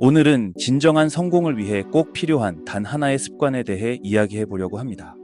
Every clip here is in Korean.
오늘은 진정한 성공을 위해 꼭 필요한 단 하나의 습관에 대해 이야기해 보려고 합니다.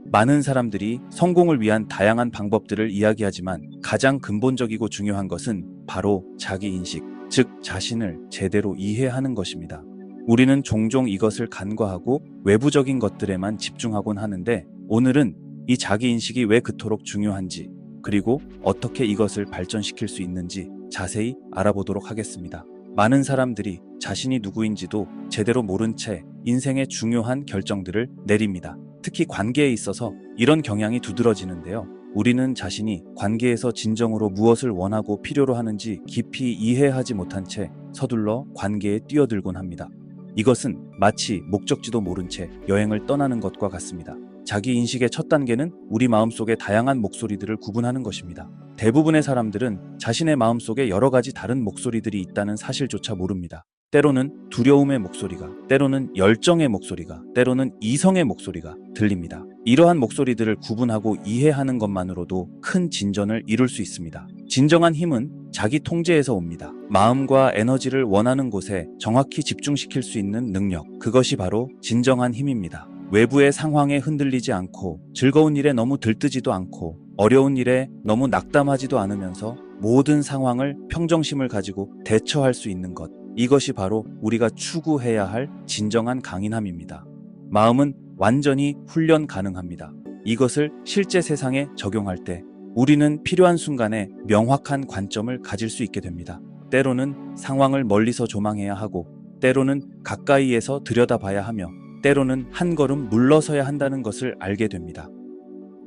많은 사람들이 성공을 위한 다양한 방법들을 이야기하지만 가장 근본적이고 중요한 것은 바로 자기인식, 즉 자신을 제대로 이해하는 것입니다. 우리는 종종 이것을 간과하고 외부적인 것들에만 집중하곤 하는데, 오늘은 이 자기인식이 왜 그토록 중요한지, 그리고 어떻게 이것을 발전시킬 수 있는지 자세히 알아보도록 하겠습니다. 많은 사람들이 자신이 누구인지도 제대로 모른 채 인생의 중요한 결정들을 내립니다. 특히 관계에 있어서 이런 경향이 두드러지는데요. 우리는 자신이 관계에서 진정으로 무엇을 원하고 필요로 하는지 깊이 이해하지 못한 채 서둘러 관계에 뛰어들곤 합니다. 이것은 마치 목적지도 모른 채 여행을 떠나는 것과 같습니다. 자기 인식의 첫 단계는 우리 마음속의 다양한 목소리들을 구분하는 것입니다. 대부분의 사람들은 자신의 마음속에 여러 가지 다른 목소리들이 있다는 사실조차 모릅니다. 때로는 두려움의 목소리가, 때로는 열정의 목소리가, 때로는 이성의 목소리가 들립니다. 이러한 목소리들을 구분하고 이해하는 것만으로도 큰 진전을 이룰 수 있습니다. 진정한 힘은 자기 통제에서 옵니다. 마음과 에너지를 원하는 곳에 정확히 집중시킬 수 있는 능력, 그것이 바로 진정한 힘입니다. 외부의 상황에 흔들리지 않고, 즐거운 일에 너무 들뜨지도 않고, 어려운 일에 너무 낙담하지도 않으면서 모든 상황을 평정심을 가지고 대처할 수 있는 것, 이것이 바로 우리가 추구해야 할 진정한 강인함입니다. 마음은 완전히 훈련 가능합니다. 이것을 실제 세상에 적용할 때 우리는 필요한 순간에 명확한 관점을 가질 수 있게 됩니다. 때로는 상황을 멀리서 조망해야 하고, 때로는 가까이에서 들여다봐야 하며, 때로는 한 걸음 물러서야 한다는 것을 알게 됩니다.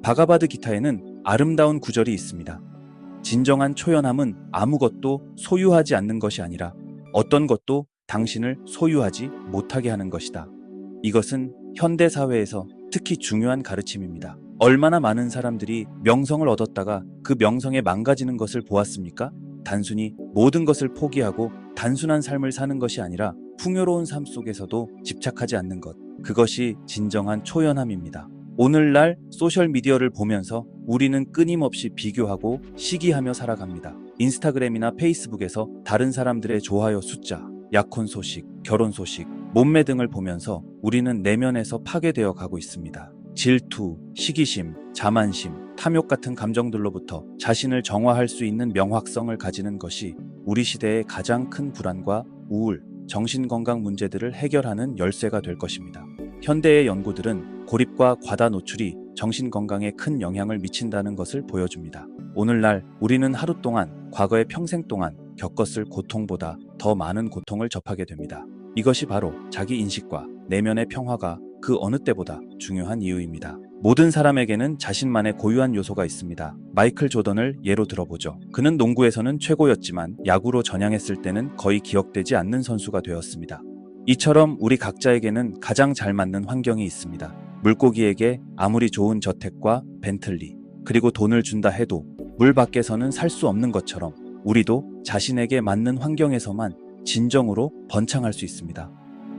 바가바드 기타에는 아름다운 구절이 있습니다. 진정한 초연함은 아무것도 소유하지 않는 것이 아니라 어떤 것도 당신을 소유하지 못하게 하는 것이다. 이것은 현대사회에서 특히 중요한 가르침입니다. 얼마나 많은 사람들이 명성을 얻었다가 그 명성에 망가지는 것을 보았습니까? 단순히 모든 것을 포기하고 단순한 삶을 사는 것이 아니라 풍요로운 삶 속에서도 집착하지 않는 것, 그것이 진정한 초연함입니다. 오늘날 소셜미디어를 보면서 우리는 끊임없이 비교하고 시기하며 살아갑니다. 인스타그램이나 페이스북에서 다른 사람들의 좋아요 숫자, 약혼 소식, 결혼 소식, 몸매 등을 보면서 우리는 내면에서 파괴되어 가고 있습니다. 질투, 시기심, 자만심, 탐욕 같은 감정들로부터 자신을 정화할 수 있는 명확성을 가지는 것이 우리 시대의 가장 큰 불안과 우울, 정신건강 문제들을 해결하는 열쇠가 될 것입니다. 현대의 연구들은 고립과 과다 노출이 정신건강에 큰 영향을 미친다는 것을 보여줍니다. 오늘날 우리는 하루 동안, 과거의 평생 동안 겪었을 고통보다 더 많은 고통을 접하게 됩니다. 이것이 바로 자기 인식과 내면의 평화가 그 어느 때보다 중요한 이유입니다. 모든 사람에게는 자신만의 고유한 요소가 있습니다. 마이클 조던을 예로 들어보죠. 그는 농구에서는 최고였지만 야구로 전향했을 때는 거의 기억되지 않는 선수가 되었습니다. 이처럼 우리 각자에게는 가장 잘 맞는 환경이 있습니다. 물고기에게 아무리 좋은 저택과 벤틀리, 그리고 돈을 준다 해도 물 밖에서는 살 수 없는 것처럼 우리도 자신에게 맞는 환경에서만 진정으로 번창할 수 있습니다.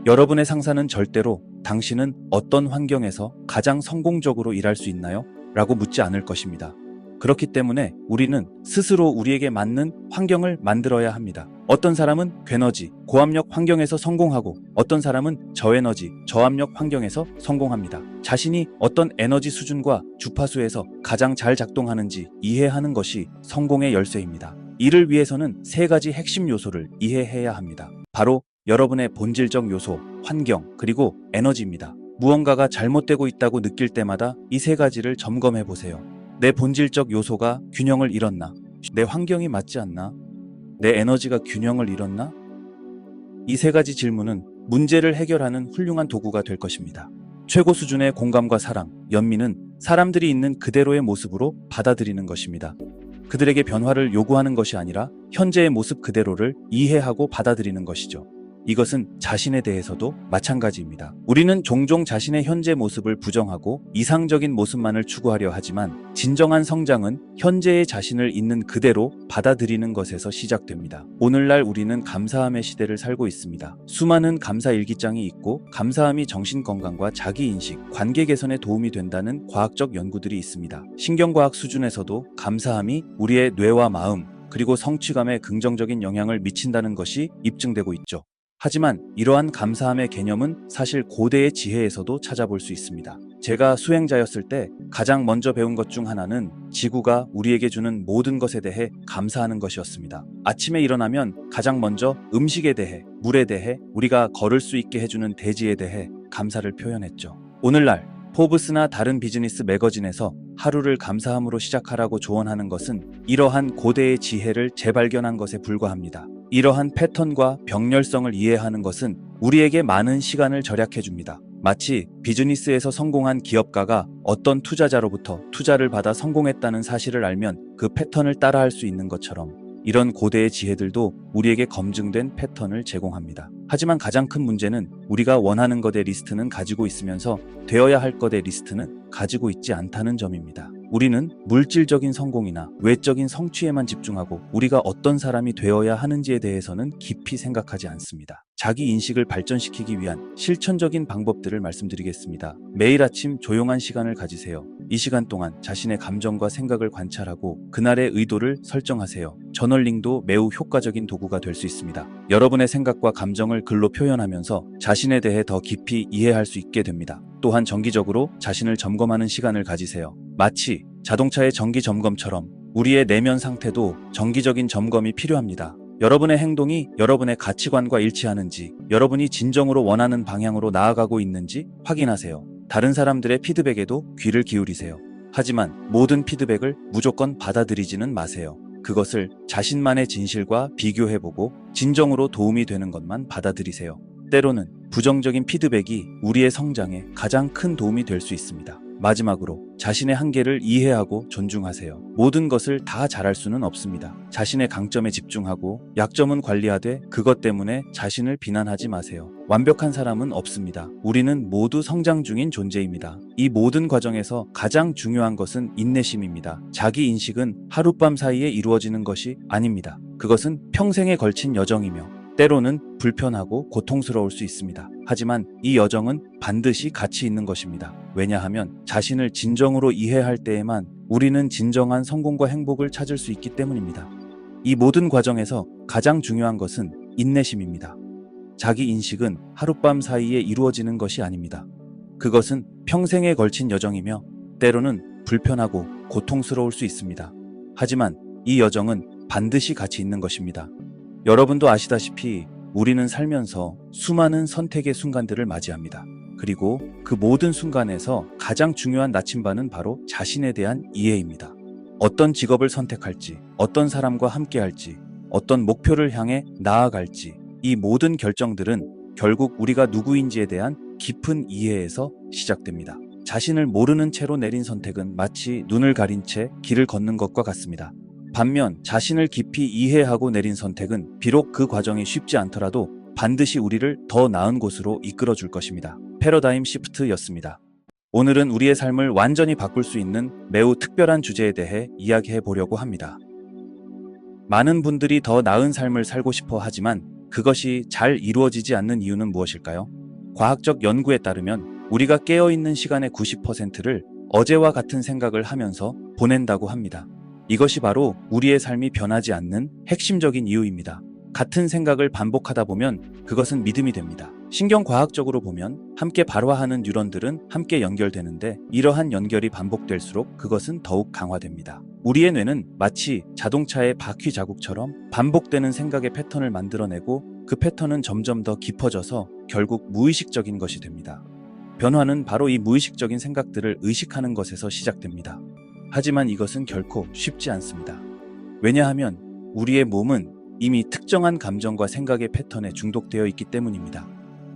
여러분의 상사는 절대로 당신은 어떤 환경에서 가장 성공적으로 일할 수 있나요? 라고 묻지 않을 것입니다. 그렇기 때문에 우리는 스스로 우리에게 맞는 환경을 만들어야 합니다. 어떤 사람은 괴너지, 고압력 환경에서 성공하고, 어떤 사람은 저에너지, 저압력 환경에서 성공합니다. 자신이 어떤 에너지 수준과 주파수에서 가장 잘 작동하는지 이해하는 것이 성공의 열쇠입니다. 이를 위해서는 세 가지 핵심 요소를 이해해야 합니다. 바로 여러분의 본질적 요소, 환경, 그리고 에너지입니다. 무언가가 잘못되고 있다고 느낄 때마다 이 세 가지를 점검해 보세요. 내 본질적 요소가 균형을 잃었나? 내 환경이 맞지 않나? 내 에너지가 균형을 잃었나? 이 세 가지 질문은 문제를 해결하는 훌륭한 도구가 될 것입니다. 최고 수준의 공감과 사랑, 연민은 사람들이 있는 그대로의 모습으로 받아들이는 것입니다. 그들에게 변화를 요구하는 것이 아니라 현재의 모습 그대로를 이해하고 받아들이는 것이죠. 이것은 자신에 대해서도 마찬가지입니다. 우리는 종종 자신의 현재 모습을 부정하고 이상적인 모습만을 추구하려 하지만, 진정한 성장은 현재의 자신을 있는 그대로 받아들이는 것에서 시작됩니다. 오늘날 우리는 감사함의 시대를 살고 있습니다. 수많은 감사 일기장이 있고, 감사함이 정신건강과 자기인식, 관계 개선에 도움이 된다는 과학적 연구들이 있습니다. 신경과학 수준에서도 감사함이 우리의 뇌와 마음, 그리고 성취감에 긍정적인 영향을 미친다는 것이 입증되고 있죠. 하지만 이러한 감사함의 개념은 사실 고대의 지혜에서도 찾아볼 수 있습니다. 제가 수행자였을 때 가장 먼저 배운 것 중 하나는 지구가 우리에게 주는 모든 것에 대해 감사하는 것이었습니다. 아침에 일어나면 가장 먼저 음식에 대해, 물에 대해, 우리가 걸을 수 있게 해주는 대지에 대해 감사를 표현했죠. 오늘날 포브스나 다른 비즈니스 매거진에서 하루를 감사함으로 시작하라고 조언하는 것은 이러한 고대의 지혜를 재발견한 것에 불과합니다. 이러한 패턴과 병렬성을 이해하는 것은 우리에게 많은 시간을 절약해 줍니다. 마치 비즈니스에서 성공한 기업가가 어떤 투자자로부터 투자를 받아 성공했다는 사실을 알면 그 패턴을 따라할 수 있는 것처럼 이런 고대의 지혜들도 우리에게 검증된 패턴을 제공합니다. 하지만 가장 큰 문제는 우리가 원하는 것의 리스트는 가지고 있으면서 되어야 할 것의 리스트는 가지고 있지 않다는 점입니다. 우리는 물질적인 성공이나 외적인 성취에만 집중하고 우리가 어떤 사람이 되어야 하는지에 대해서는 깊이 생각하지 않습니다. 자기 인식을 발전시키기 위한 실천적인 방법들을 말씀드리겠습니다. 매일 아침 조용한 시간을 가지세요. 이 시간 동안 자신의 감정과 생각을 관찰하고 그날의 의도를 설정하세요. 저널링도 매우 효과적인 도구가 될 수 있습니다. 여러분의 생각과 감정을 글로 표현하면서 자신에 대해 더 깊이 이해할 수 있게 됩니다. 또한 정기적으로 자신을 점검하는 시간을 가지세요. 마치 자동차의 정기 점검처럼 우리의 내면 상태도 정기적인 점검이 필요합니다. 여러분의 행동이 여러분의 가치관과 일치하는지, 여러분이 진정으로 원하는 방향으로 나아가고 있는지 확인하세요. 다른 사람들의 피드백에도 귀를 기울이세요. 하지만 모든 피드백을 무조건 받아들이지는 마세요. 그것을 자신만의 진실과 비교해보고 진정으로 도움이 되는 것만 받아들이세요. 때로는 부정적인 피드백이 우리의 성장에 가장 큰 도움이 될 수 있습니다. 마지막으로 자신의 한계를 이해하고 존중하세요. 모든 것을 다 잘할 수는 없습니다. 자신의 강점에 집중하고 약점은 관리하되 그것 때문에 자신을 비난하지 마세요. 완벽한 사람은 없습니다. 우리는 모두 성장 중인 존재입니다. 이 모든 과정에서 가장 중요한 것은 인내심입니다. 자기 인식은 하룻밤 사이에 이루어지는 것이 아닙니다. 그것은 평생에 걸친 여정이며 때로는 불편하고 고통스러울 수 있습니다. 하지만 이 여정은 반드시 가치 있는 것입니다. 왜냐하면 자신을 진정으로 이해할 때에만 우리는 진정한 성공과 행복을 찾을 수 있기 때문입니다. 이 모든 과정에서 가장 중요한 것은 인내심입니다. 자기 인식은 하룻밤 사이에 이루어지는 것이 아닙니다. 그것은 평생에 걸친 여정이며 때로는 불편하고 고통스러울 수 있습니다. 하지만 이 여정은 반드시 가치 있는 것입니다. 여러분도 아시다시피 우리는 살면서 수많은 선택의 순간들을 맞이합니다. 그리고 그 모든 순간에서 가장 중요한 나침반은 바로 자신에 대한 이해입니다. 어떤 직업을 선택할지, 어떤 사람과 함께할지, 어떤 목표를 향해 나아갈지, 이 모든 결정들은 결국 우리가 누구인지에 대한 깊은 이해에서 시작됩니다. 자신을 모르는 채로 내린 선택은 마치 눈을 가린 채 길을 걷는 것과 같습니다. 반면 자신을 깊이 이해하고 내린 선택은 비록 그 과정이 쉽지 않더라도 반드시 우리를 더 나은 곳으로 이끌어 줄 것입니다. 패러다임 시프트였습니다. 오늘은 우리의 삶을 완전히 바꿀 수 있는 매우 특별한 주제에 대해 이야기해 보려고 합니다. 많은 분들이 더 나은 삶을 살고 싶어 하지만 그것이 잘 이루어지지 않는 이유는 무엇일까요? 과학적 연구에 따르면 우리가 깨어있는 시간의 90%를 어제와 같은 생각을 하면서 보낸다고 합니다. 이것이 바로 우리의 삶이 변하지 않는 핵심적인 이유입니다. 같은 생각을 반복하다 보면 그것은 믿음이 됩니다. 신경과학적으로 보면 함께 발화하는 뉴런들은 함께 연결되는데 이러한 연결이 반복될수록 그것은 더욱 강화됩니다. 우리의 뇌는 마치 자동차의 바퀴 자국처럼 반복되는 생각의 패턴을 만들어내고 그 패턴은 점점 더 깊어져서 결국 무의식적인 것이 됩니다. 변화는 바로 이 무의식적인 생각들을 의식하는 것에서 시작됩니다. 하지만 이것은 결코 쉽지 않습니다. 왜냐하면 우리의 몸은 이미 특정한 감정과 생각의 패턴에 중독되어 있기 때문입니다.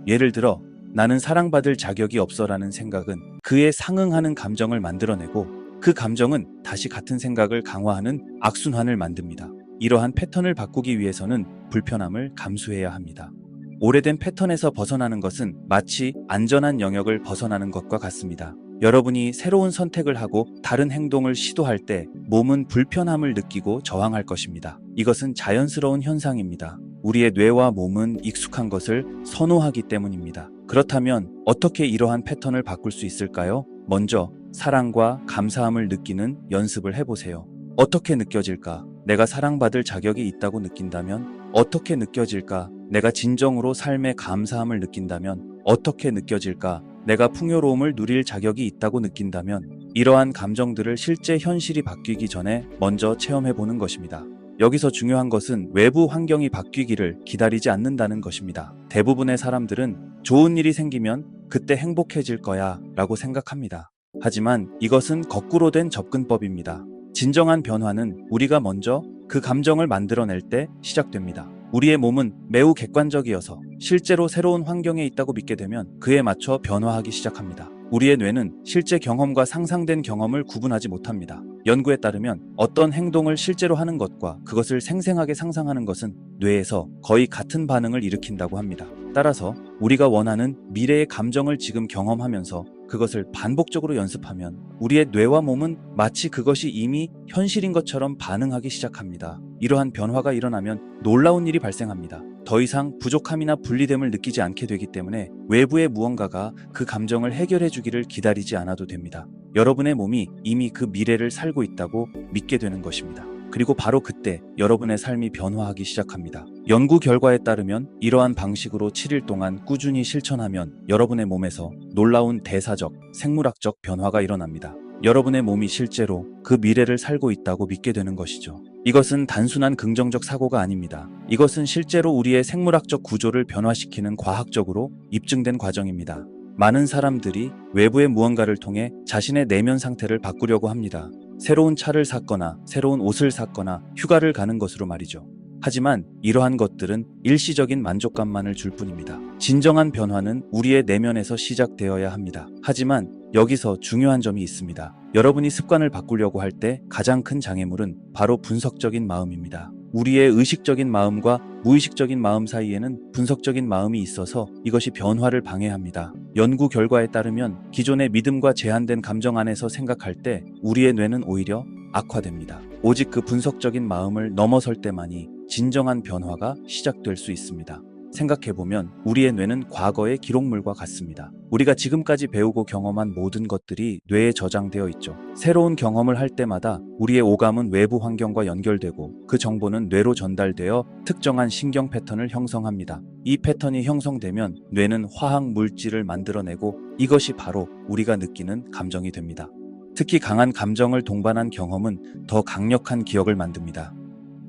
예를 들어 나는 사랑받을 자격이 없어라는 생각은 그에 상응하는 감정을 만들어내고 그 감정은 다시 같은 생각을 강화하는 악순환을 만듭니다. 이러한 패턴을 바꾸기 위해서는 불편함을 감수해야 합니다. 오래된 패턴에서 벗어나는 것은 마치 안전한 영역을 벗어나는 것과 같습니다. 여러분이 새로운 선택을 하고 다른 행동을 시도할 때 몸은 불편함을 느끼고 저항할 것입니다. 이것은 자연스러운 현상입니다. 우리의 뇌와 몸은 익숙한 것을 선호하기 때문입니다. 그렇다면 어떻게 이러한 패턴을 바꿀 수 있을까요? 먼저 사랑과 감사함을 느끼는 연습을 해보세요. 어떻게 느껴질까? 내가 사랑받을 자격이 있다고 느낀다면 어떻게 느껴질까? 내가 진정으로 삶에 감사함을 느낀다면 어떻게 느껴질까? 내가 풍요로움을 누릴 자격이 있다고 느낀다면 이러한 감정들을 실제 현실이 바뀌기 전에 먼저 체험해 보는 것입니다. 여기서 중요한 것은 외부 환경이 바뀌기를 기다리지 않는다는 것입니다. 대부분의 사람들은 좋은 일이 생기면 그때 행복해질 거야 라고 생각합니다. 하지만 이것은 거꾸로 된 접근법입니다. 진정한 변화는 우리가 먼저 그 감정을 만들어낼 때 시작됩니다. 우리의 몸은 매우 객관적이어서 실제로 새로운 환경에 있다고 믿게 되면 그에 맞춰 변화하기 시작합니다. 우리의 뇌는 실제 경험과 상상된 경험을 구분하지 못합니다. 연구에 따르면 어떤 행동을 실제로 하는 것과 그것을 생생하게 상상하는 것은 뇌에서 거의 같은 반응을 일으킨다고 합니다. 따라서 우리가 원하는 미래의 감정을 지금 경험하면서 그것을 반복적으로 연습하면 우리의 뇌와 몸은 마치 그것이 이미 현실인 것처럼 반응하기 시작합니다. 이러한 변화가 일어나면 놀라운 일이 발생합니다. 더 이상 부족함이나 분리됨을 느끼지 않게 되기 때문에 외부의 무언가가 그 감정을 해결해 주기를 기다리지 않아도 됩니다. 여러분의 몸이 이미 그 미래를 살고 있다고 믿게 되는 것입니다. 그리고 바로 그때 여러분의 삶이 변화하기 시작합니다. 연구 결과에 따르면 이러한 방식으로 7일 동안 꾸준히 실천하면 여러분의 몸에서 놀라운 대사적, 생물학적 변화가 일어납니다. 여러분의 몸이 실제로 그 미래를 살고 있다고 믿게 되는 것이죠. 이것은 단순한 긍정적 사고가 아닙니다. 이것은 실제로 우리의 생물학적 구조를 변화시키는 과학적으로 입증된 과정입니다. 많은 사람들이 외부의 무언가를 통해 자신의 내면 상태를 바꾸려고 합니다. 새로운 차를 샀거나 새로운 옷을 샀거나 휴가를 가는 것으로 말이죠. 하지만 이러한 것들은 일시적인 만족감만을 줄 뿐입니다. 진정한 변화는 우리의 내면에서 시작되어야 합니다. 하지만 여기서 중요한 점이 있습니다. 여러분이 습관을 바꾸려고 할 때 가장 큰 장애물은 바로 분석적인 마음입니다. 우리의 의식적인 마음과 무의식적인 마음 사이에는 분석적인 마음이 있어서 이것이 변화를 방해합니다. 연구 결과에 따르면 기존의 믿음과 제한된 감정 안에서 생각할 때 우리의 뇌는 오히려 악화됩니다. 오직 그 분석적인 마음을 넘어설 때만이 진정한 변화가 시작될 수 있습니다. 생각해보면 우리의 뇌는 과거의 기록물과 같습니다. 우리가 지금까지 배우고 경험한 모든 것들이 뇌에 저장되어 있죠. 새로운 경험을 할 때마다 우리의 오감은 외부 환경과 연결되고 그 정보는 뇌로 전달되어 특정한 신경 패턴을 형성합니다. 이 패턴이 형성되면 뇌는 화학 물질을 만들어내고 이것이 바로 우리가 느끼는 감정이 됩니다. 특히 강한 감정을 동반한 경험은 더 강력한 기억을 만듭니다.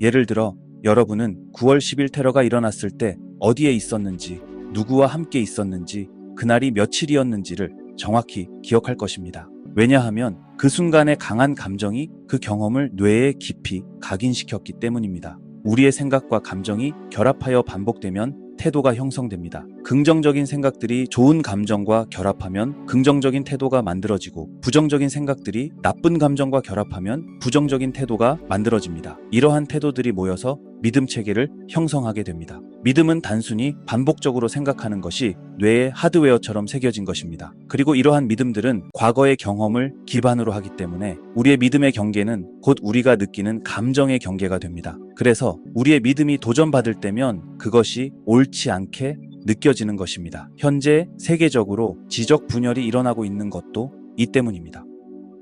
예를 들어 여러분은 9월 10일 테러가 일어났을 때 어디에 있었는지, 누구와 함께 있었는지, 그날이 며칠이었는지를 정확히 기억할 것입니다. 왜냐하면 그 순간의 강한 감정이 그 경험을 뇌에 깊이 각인시켰기 때문입니다. 우리의 생각과 감정이 결합하여 반복되면 태도가 형성됩니다. 긍정적인 생각들이 좋은 감정과 결합하면 긍정적인 태도가 만들어지고 부정적인 생각들이 나쁜 감정과 결합하면 부정적인 태도가 만들어집니다. 이러한 태도들이 모여서 믿음 체계를 형성하게 됩니다. 믿음은 단순히 반복적으로 생각하는 것이 뇌의 하드웨어처럼 새겨진 것입니다. 그리고 이러한 믿음들은 과거의 경험을 기반으로 하기 때문에 우리의 믿음의 경계는 곧 우리가 느끼는 감정의 경계가 됩니다. 그래서 우리의 믿음이 도전받을 때면 그것이 옳지 않게 느껴지는 것입니다. 현재 세계적으로 지적 분열이 일어나고 있는 것도 이 때문입니다.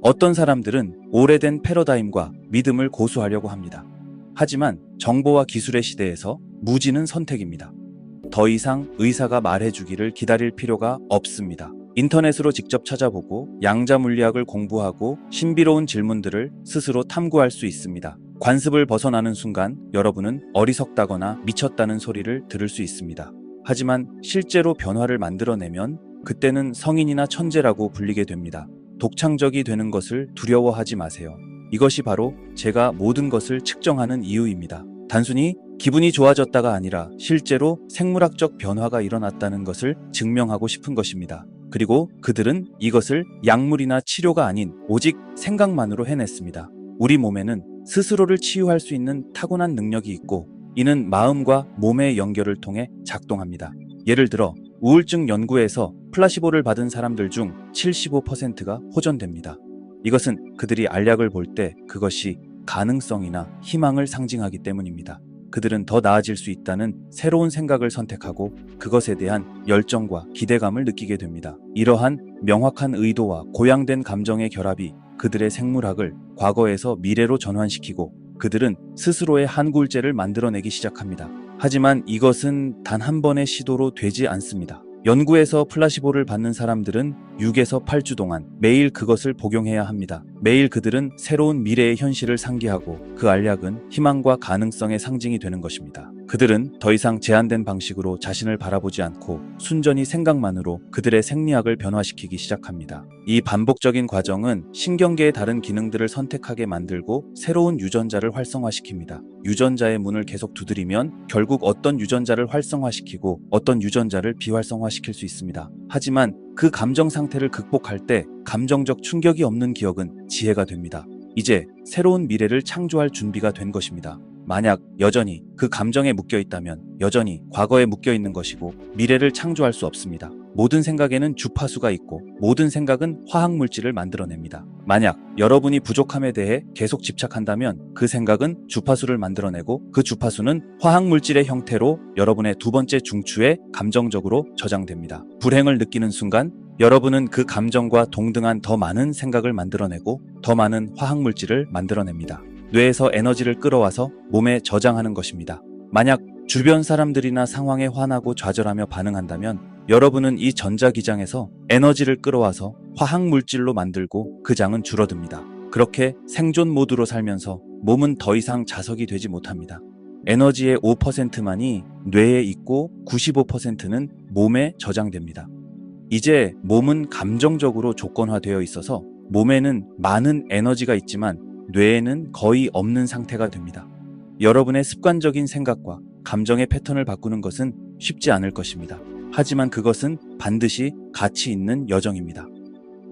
어떤 사람들은 오래된 패러다임과 믿음을 고수하려고 합니다. 하지만 정보와 기술의 시대에서 무지는 선택입니다. 더 이상 의사가 말해주기를 기다릴 필요가 없습니다. 인터넷으로 직접 찾아보고 양자 물리학을 공부하고 신비로운 질문들을 스스로 탐구할 수 있습니다. 관습을 벗어나는 순간 여러분은 어리석다거나 미쳤다는 소리를 들을 수 있습니다. 하지만 실제로 변화를 만들어내면 그때는 성인이나 천재라고 불리게 됩니다. 독창적이 되는 것을 두려워하지 마세요. 이것이 바로 제가 모든 것을 측정하는 이유입니다. 단순히 기분이 좋아졌다가 아니라 실제로 생물학적 변화가 일어났다는 것을 증명하고 싶은 것입니다. 그리고 그들은 이것을 약물이나 치료가 아닌 오직 생각만으로 해냈습니다. 우리 몸에는 스스로를 치유할 수 있는 타고난 능력이 있고 이는 마음과 몸의 연결을 통해 작동합니다. 예를 들어 우울증 연구에서 플라시보를 받은 사람들 중 75%가 호전됩니다. 이것은 그들이 알약을 볼 때 그것이 가능성이나 희망을 상징하기 때문입니다. 그들은 더 나아질 수 있다는 새로운 생각을 선택하고 그것에 대한 열정과 기대감을 느끼게 됩니다. 이러한 명확한 의도와 고양된 감정의 결합이 그들의 생물학을 과거에서 미래로 전환시키고 그들은 스스로의 한 굴제를 만들어내기 시작합니다. 하지만 이것은 단 한 번의 시도로 되지 않습니다. 연구에서 플라시보를 받는 사람들은 6에서 8주 동안 매일 그것을 복용해야 합니다. 매일 그들은 새로운 미래의 현실을 상기하고 그 알약은 희망과 가능성의 상징이 되는 것입니다. 그들은 더 이상 제한된 방식으로 자신을 바라보지 않고 순전히 생각만으로 그들의 생리학을 변화시키기 시작합니다. 이 반복적인 과정은 신경계의 다른 기능들을 선택하게 만들고 새로운 유전자를 활성화시킵니다. 유전자의 문을 계속 두드리면 결국 어떤 유전자를 활성화시키고 어떤 유전자를 비활성화시킬 수 있습니다. 하지만 그 감정 상태를 극복할 때 감정적 충격이 없는 기억은 지혜가 됩니다. 이제 새로운 미래를 창조할 준비가 된 것입니다. 만약 여전히 그 감정에 묶여 있다면 여전히 과거에 묶여 있는 것이고 미래를 창조할 수 없습니다. 모든 생각에는 주파수가 있고 모든 생각은 화학 물질을 만들어냅니다. 만약 여러분이 부족함에 대해 계속 집착한다면 그 생각은 주파수를 만들어내고 그 주파수는 화학 물질의 형태로 여러분의 두 번째 중추에 감정적으로 저장됩니다. 불행을 느끼는 순간 여러분은 그 감정과 동등한 더 많은 생각을 만들어내고 더 많은 화학 물질을 만들어냅니다. 뇌에서 에너지를 끌어와서 몸에 저장하는 것입니다. 만약 주변 사람들이나 상황에 화나고 좌절하며 반응한다면 여러분은 이 전자기장에서 에너지를 끌어와서 화학 물질로 만들고 그 장은 줄어듭니다. 그렇게 생존 모드로 살면서 몸은 더 이상 자석이 되지 못합니다. 에너지의 5%만이 뇌에 있고 95%는 몸에 저장됩니다. 이제 몸은 감정적으로 조건화되어 있어서 몸에는 많은 에너지가 있지만 뇌에는 거의 없는 상태가 됩니다. 여러분의 습관적인 생각과 감정의 패턴을 바꾸는 것은 쉽지 않을 것입니다. 하지만 그것은 반드시 가치 있는 여정입니다.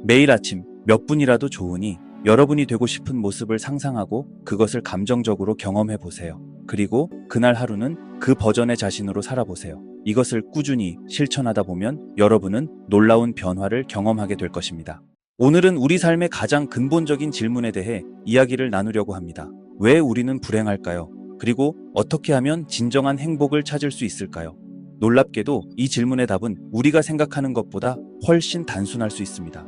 매일 아침 몇 분이라도 좋으니 여러분이 되고 싶은 모습을 상상하고 그것을 감정적으로 경험해 보세요. 그리고 그날 하루는 그 버전의 자신으로 살아보세요. 이것을 꾸준히 실천하다 보면 여러분은 놀라운 변화를 경험하게 될 것입니다. 오늘은 우리 삶의 가장 근본적인 질문에 대해 이야기를 나누려고 합니다. 왜 우리는 불행할까요? 그리고 어떻게 하면 진정한 행복을 찾을 수 있을까요? 놀랍게도 이 질문의 답은 우리가 생각하는 것보다 훨씬 단순할 수 있습니다.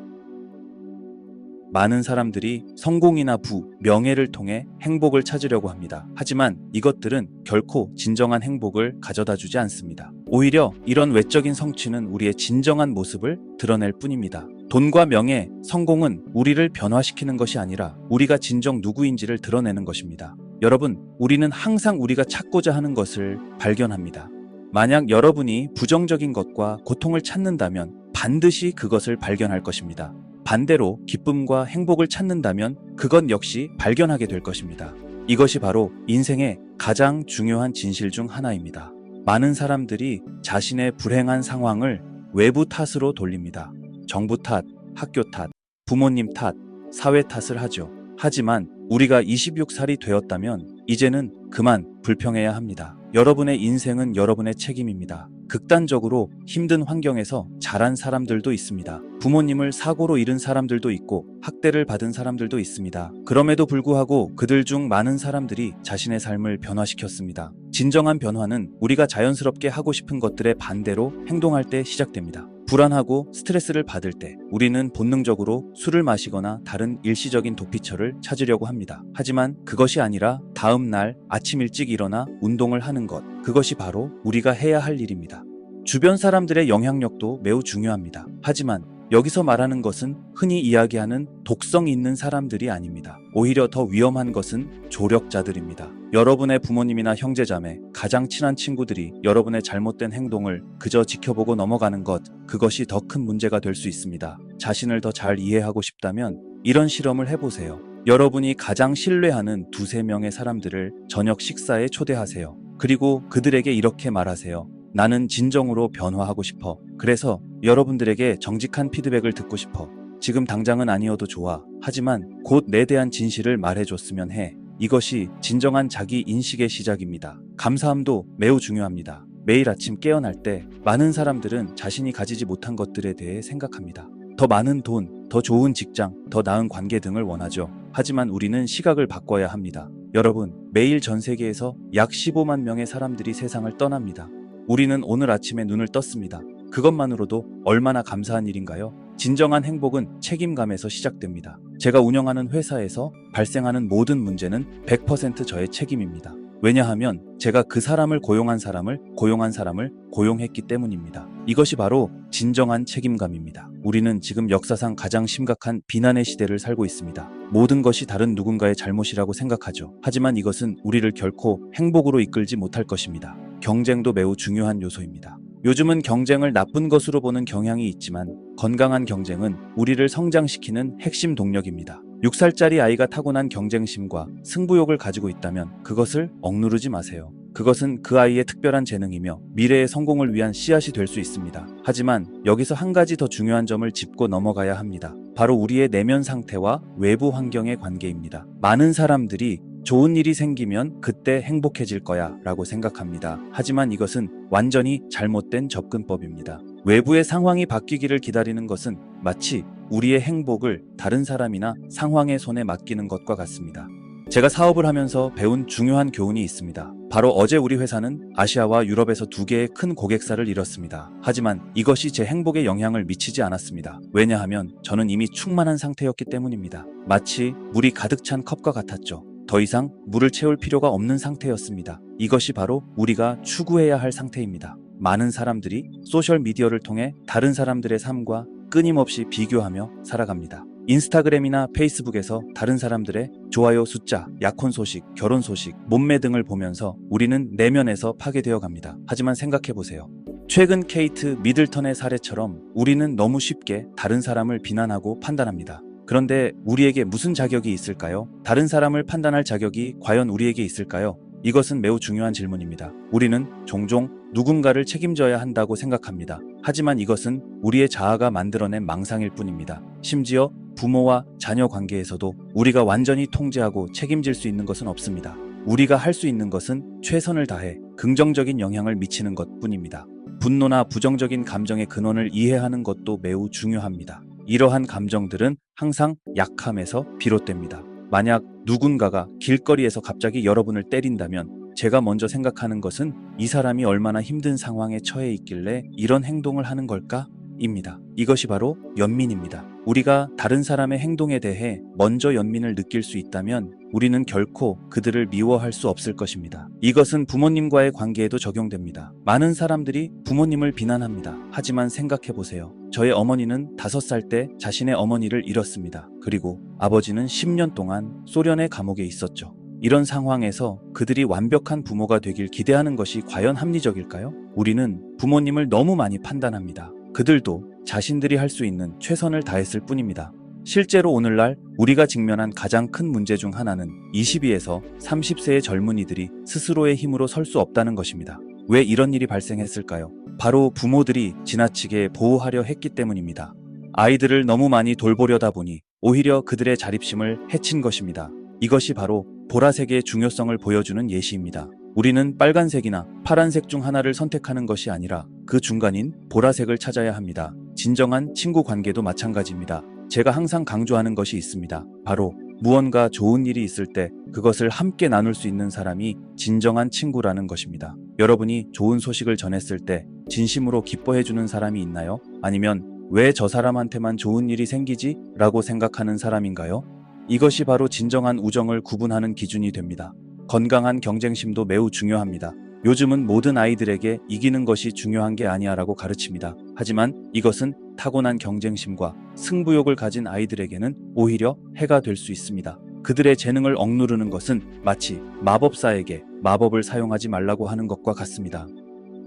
많은 사람들이 성공이나 부, 명예를 통해 행복을 찾으려고 합니다. 하지만 이것들은 결코 진정한 행복을 가져다 주지 않습니다. 오히려 이런 외적인 성취는 우리의 진정한 모습을 드러낼 뿐입니다. 돈과 명예, 성공은 우리를 변화시키는 것이 아니라 우리가 진정 누구인지를 드러내는 것입니다. 여러분, 우리는 항상 우리가 찾고자 하는 것을 발견합니다. 만약 여러분이 부정적인 것과 고통을 찾는다면 반드시 그것을 발견할 것입니다. 반대로 기쁨과 행복을 찾는다면 그것 역시 발견하게 될 것입니다. 이것이 바로 인생의 가장 중요한 진실 중 하나입니다. 많은 사람들이 자신의 불행한 상황을 외부 탓으로 돌립니다. 정부 탓, 학교 탓, 부모님 탓, 사회 탓을 하죠. 하지만 우리가 26살이 되었다면 이제는 그만 불평해야 합니다. 여러분의 인생은 여러분의 책임입니다. 극단적으로 힘든 환경에서 자란 사람들도 있습니다. 부모님을 사고로 잃은 사람들도 있고 학대를 받은 사람들도 있습니다. 그럼에도 불구하고 그들 중 많은 사람들이 자신의 삶을 변화시켰습니다. 진정한 변화는 우리가 자연스럽게 하고 싶은 것들의 반대로 행동할 때 시작됩니다. 불안하고 스트레스를 받을 때 우리는 본능적으로 술을 마시거나 다른 일시적인 도피처를 찾으려고 합니다. 하지만 그것이 아니라 다음 날 아침 일찍 일어나 운동을 하는 것, 그것이 바로 우리가 해야 할 일입니다. 주변 사람들의 영향력도 매우 중요합니다. 하지만 여기서 말하는 것은 흔히 이야기하는 독성 있는 사람들이 아닙니다. 오히려 더 위험한 것은 조력자들입니다. 여러분의 부모님이나 형제자매, 가장 친한 친구들이 여러분의 잘못된 행동을 그저 지켜보고 넘어가는 것, 그것이 더 큰 문제가 될 수 있습니다. 자신을 더 잘 이해하고 싶다면 이런 실험을 해보세요. 여러분이 가장 신뢰하는 두세 명의 사람들을 저녁 식사에 초대하세요. 그리고 그들에게 이렇게 말하세요. 나는 진정으로 변화하고 싶어. 그래서 여러분들에게 정직한 피드백을 듣고 싶어. 지금 당장은 아니어도 좋아. 하지만 곧 내 대한 진실을 말해줬으면 해. 이것이 진정한 자기 인식의 시작입니다. 감사함도 매우 중요합니다. 매일 아침 깨어날 때 많은 사람들은 자신이 가지지 못한 것들에 대해 생각합니다. 더 많은 돈, 더 좋은 직장, 더 나은 관계 등을 원하죠. 하지만 우리는 시각을 바꿔야 합니다. 여러분, 매일 전 세계에서 약 15만 명의 사람들이 세상을 떠납니다. 우리는 오늘 아침에 눈을 떴습니다. 그것만으로도 얼마나 감사한 일인가요? 진정한 행복은 책임감에서 시작됩니다. 제가 운영하는 회사에서 발생하는 모든 문제는 100% 저의 책임입니다. 왜냐하면 제가 그 사람을 고용한 사람을 고용했기 때문입니다. 이것이 바로 진정한 책임감입니다. 우리는 지금 역사상 가장 심각한 비난의 시대를 살고 있습니다. 모든 것이 다른 누군가의 잘못이라고 생각하죠. 하지만 이것은 우리를 결코 행복으로 이끌지 못할 것입니다. 경쟁도 매우 중요한 요소입니다. 요즘은 경쟁을 나쁜 것으로 보는 경향이 있지만 건강한 경쟁은 우리를 성장시키는 핵심 동력입니다. 6살짜리 아이가 타고난 경쟁심과 승부욕을 가지고 있다면 그것을 억누르지 마세요. 그것은 그 아이의 특별한 재능이며 미래의 성공을 위한 씨앗이 될 수 있습니다. 하지만 여기서 한 가지 더 중요한 점을 짚고 넘어가야 합니다. 바로 우리의 내면 상태와 외부 환경의 관계입니다. 많은 사람들이 좋은 일이 생기면 그때 행복해질 거야 라고 생각합니다. 하지만 이것은 완전히 잘못된 접근법입니다. 외부의 상황이 바뀌기를 기다리는 것은 마치 우리의 행복을 다른 사람이나 상황의 손에 맡기는 것과 같습니다. 제가 사업을 하면서 배운 중요한 교훈이 있습니다. 바로 어제 우리 회사는 아시아와 유럽에서 2개의 큰 고객사를 잃었습니다. 하지만 이것이 제 행복에 영향을 미치지 않았습니다. 왜냐하면 저는 이미 충만한 상태였기 때문입니다. 마치 물이 가득 찬 컵과 같았죠. 더 이상 물을 채울 필요가 없는 상태였습니다. 이것이 바로 우리가 추구해야 할 상태입니다. 많은 사람들이 소셜미디어를 통해 다른 사람들의 삶과 끊임없이 비교하며 살아갑니다. 인스타그램이나 페이스북에서 다른 사람들의 좋아요 숫자, 약혼 소식, 결혼 소식, 몸매 등을 보면서 우리는 내면에서 파괴되어 갑니다. 하지만 생각해보세요. 최근 케이트 미들턴의 사례처럼 우리는 너무 쉽게 다른 사람을 비난하고 판단합니다. 그런데 우리에게 무슨 자격이 있을까요? 다른 사람을 판단할 자격이 과연 우리에게 있을까요? 이것은 매우 중요한 질문입니다. 우리는 종종 누군가를 책임져야 한다고 생각합니다. 하지만 이것은 우리의 자아가 만들어낸 망상일 뿐입니다. 심지어 부모와 자녀 관계에서도 우리가 완전히 통제하고 책임질 수 있는 것은 없습니다. 우리가 할 수 있는 것은 최선을 다해 긍정적인 영향을 미치는 것뿐입니다. 분노나 부정적인 감정의 근원을 이해하는 것도 매우 중요합니다. 이러한 감정들은 항상 약함에서 비롯됩니다. 만약 누군가가 길거리에서 갑자기 여러분을 때린다면 제가 먼저 생각하는 것은 이 사람이 얼마나 힘든 상황에 처해 있길래 이런 행동을 하는 걸까? 입니다. 이것이 바로 연민입니다. 우리가 다른 사람의 행동에 대해 먼저 연민을 느낄 수 있다면 우리는 결코 그들을 미워할 수 없을 것입니다. 이것은 부모님과의 관계에도 적용됩니다. 많은 사람들이 부모님을 비난합니다. 하지만 생각해보세요. 저의 어머니는 5살 때 자신의 어머니를 잃었습니다. 그리고 아버지는 10년 동안 소련의 감옥에 있었죠. 이런 상황에서 그들이 완벽한 부모가 되길 기대하는 것이 과연 합리적일까요? 우리는 부모님을 너무 많이 판단합니다. 그들도 자신들이 할 수 있는 최선을 다했을 뿐입니다. 실제로 오늘날 우리가 직면한 가장 큰 문제 중 하나는 22에서 30세의 젊은이들이 스스로의 힘으로 설 수 없다는 것입니다. 왜 이런 일이 발생했을까요? 바로 부모들이 지나치게 보호하려 했기 때문입니다. 아이들을 너무 많이 돌보려다 보니 오히려 그들의 자립심을 해친 것입니다. 이것이 바로 보라색의 중요성을 보여주는 예시입니다. 우리는 빨간색이나 파란색 중 하나를 선택하는 것이 아니라 그 중간인 보라색을 찾아야 합니다. 진정한 친구 관계도 마찬가지입니다. 제가 항상 강조하는 것이 있습니다. 바로 무언가 좋은 일이 있을 때 그것을 함께 나눌 수 있는 사람이 진정한 친구라는 것입니다. 여러분이 좋은 소식을 전했을 때 진심으로 기뻐해주는 사람이 있나요? 아니면 왜 저 사람한테만 좋은 일이 생기지? 라고 생각하는 사람인가요? 이것이 바로 진정한 우정을 구분하는 기준이 됩니다. 건강한 경쟁심도 매우 중요합니다. 요즘은 모든 아이들에게 이기는 것이 중요한 게 아니야 라고 가르칩니다. 하지만 이것은 타고난 경쟁심과 승부욕을 가진 아이들에게는 오히려 해가 될 수 있습니다. 그들의 재능을 억누르는 것은 마치 마법사에게 마법을 사용하지 말라고 하는 것과 같습니다.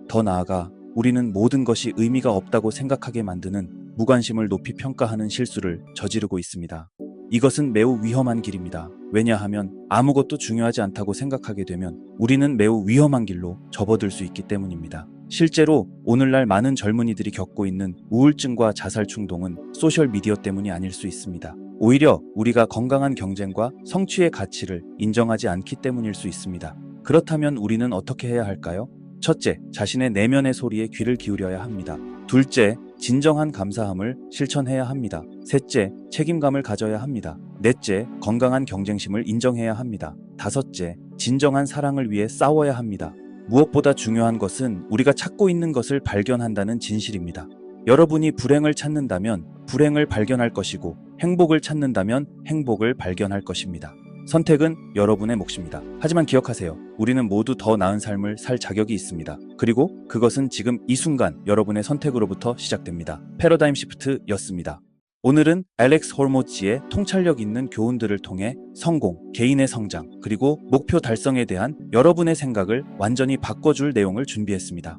더 나아가 우리는 모든 것이 의미가 없다고 생각하게 만드는 무관심을 높이 평가하는 실수를 저지르고 있습니다. 이것은 매우 위험한 길입니다. 왜냐하면 아무것도 중요하지 않다고 생각하게 되면 우리는 매우 위험한 길로 접어들 수 있기 때문입니다. 실제로 오늘날 많은 젊은이들이 겪고 있는 우울증과 자살 충동은 소셜미디어 때문이 아닐 수 있습니다. 오히려 우리가 건강한 경쟁과 성취의 가치를 인정하지 않기 때문일 수 있습니다. 그렇다면 우리는 어떻게 해야 할까요? 첫째, 자신의 내면의 소리에 귀를 기울여야 합니다. 둘째, 진정한 감사함을 실천해야 합니다. 셋째, 책임감을 가져야 합니다. 넷째, 건강한 경쟁심을 인정해야 합니다. 다섯째, 진정한 사랑을 위해 싸워야 합니다. 무엇보다 중요한 것은 우리가 찾고 있는 것을 발견한다는 진실입니다. 여러분이 불행을 찾는다면 불행을 발견할 것이고 행복을 찾는다면 행복을 발견할 것입니다. 선택은 여러분의 몫입니다. 하지만 기억하세요. 우리는 모두 더 나은 삶을 살 자격이 있습니다. 그리고 그것은 지금 이 순간 여러분의 선택으로부터 시작됩니다. 패러다임 시프트였습니다. 오늘은 알렉스 홀모치의 통찰력 있는 교훈들을 통해 성공, 개인의 성장, 그리고 목표 달성에 대한 여러분의 생각을 완전히 바꿔줄 내용을 준비했습니다.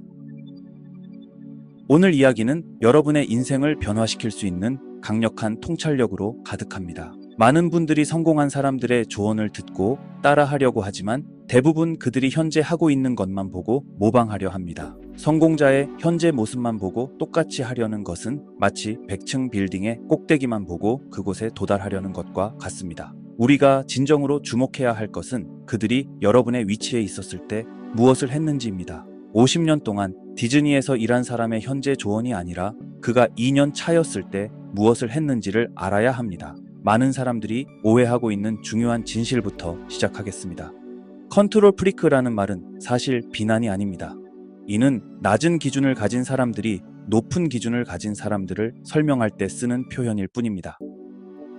오늘 이야기는 여러분의 인생을 변화시킬 수 있는 강력한 통찰력으로 가득합니다. 많은 분들이 성공한 사람들의 조언을 듣고 따라하려고 하지만 대부분 그들이 현재 하고 있는 것만 보고 모방하려 합니다. 성공자의 현재 모습만 보고 똑같이 하려는 것은 마치 100층 빌딩의 꼭대기만 보고 그곳에 도달하려는 것과 같습니다. 우리가 진정으로 주목해야 할 것은 그들이 여러분의 위치에 있었을 때 무엇을 했는지입니다. 50년 동안 디즈니에서 일한 사람의 현재 조언이 아니라 그가 2년 차였을 때 무엇을 했는지를 알아야 합니다. 많은 사람들이 오해하고 있는 중요한 진실부터 시작하겠습니다. 컨트롤 프리크라는 말은 사실 비난이 아닙니다. 이는 낮은 기준을 가진 사람들이 높은 기준을 가진 사람들을 설명할 때 쓰는 표현일 뿐입니다.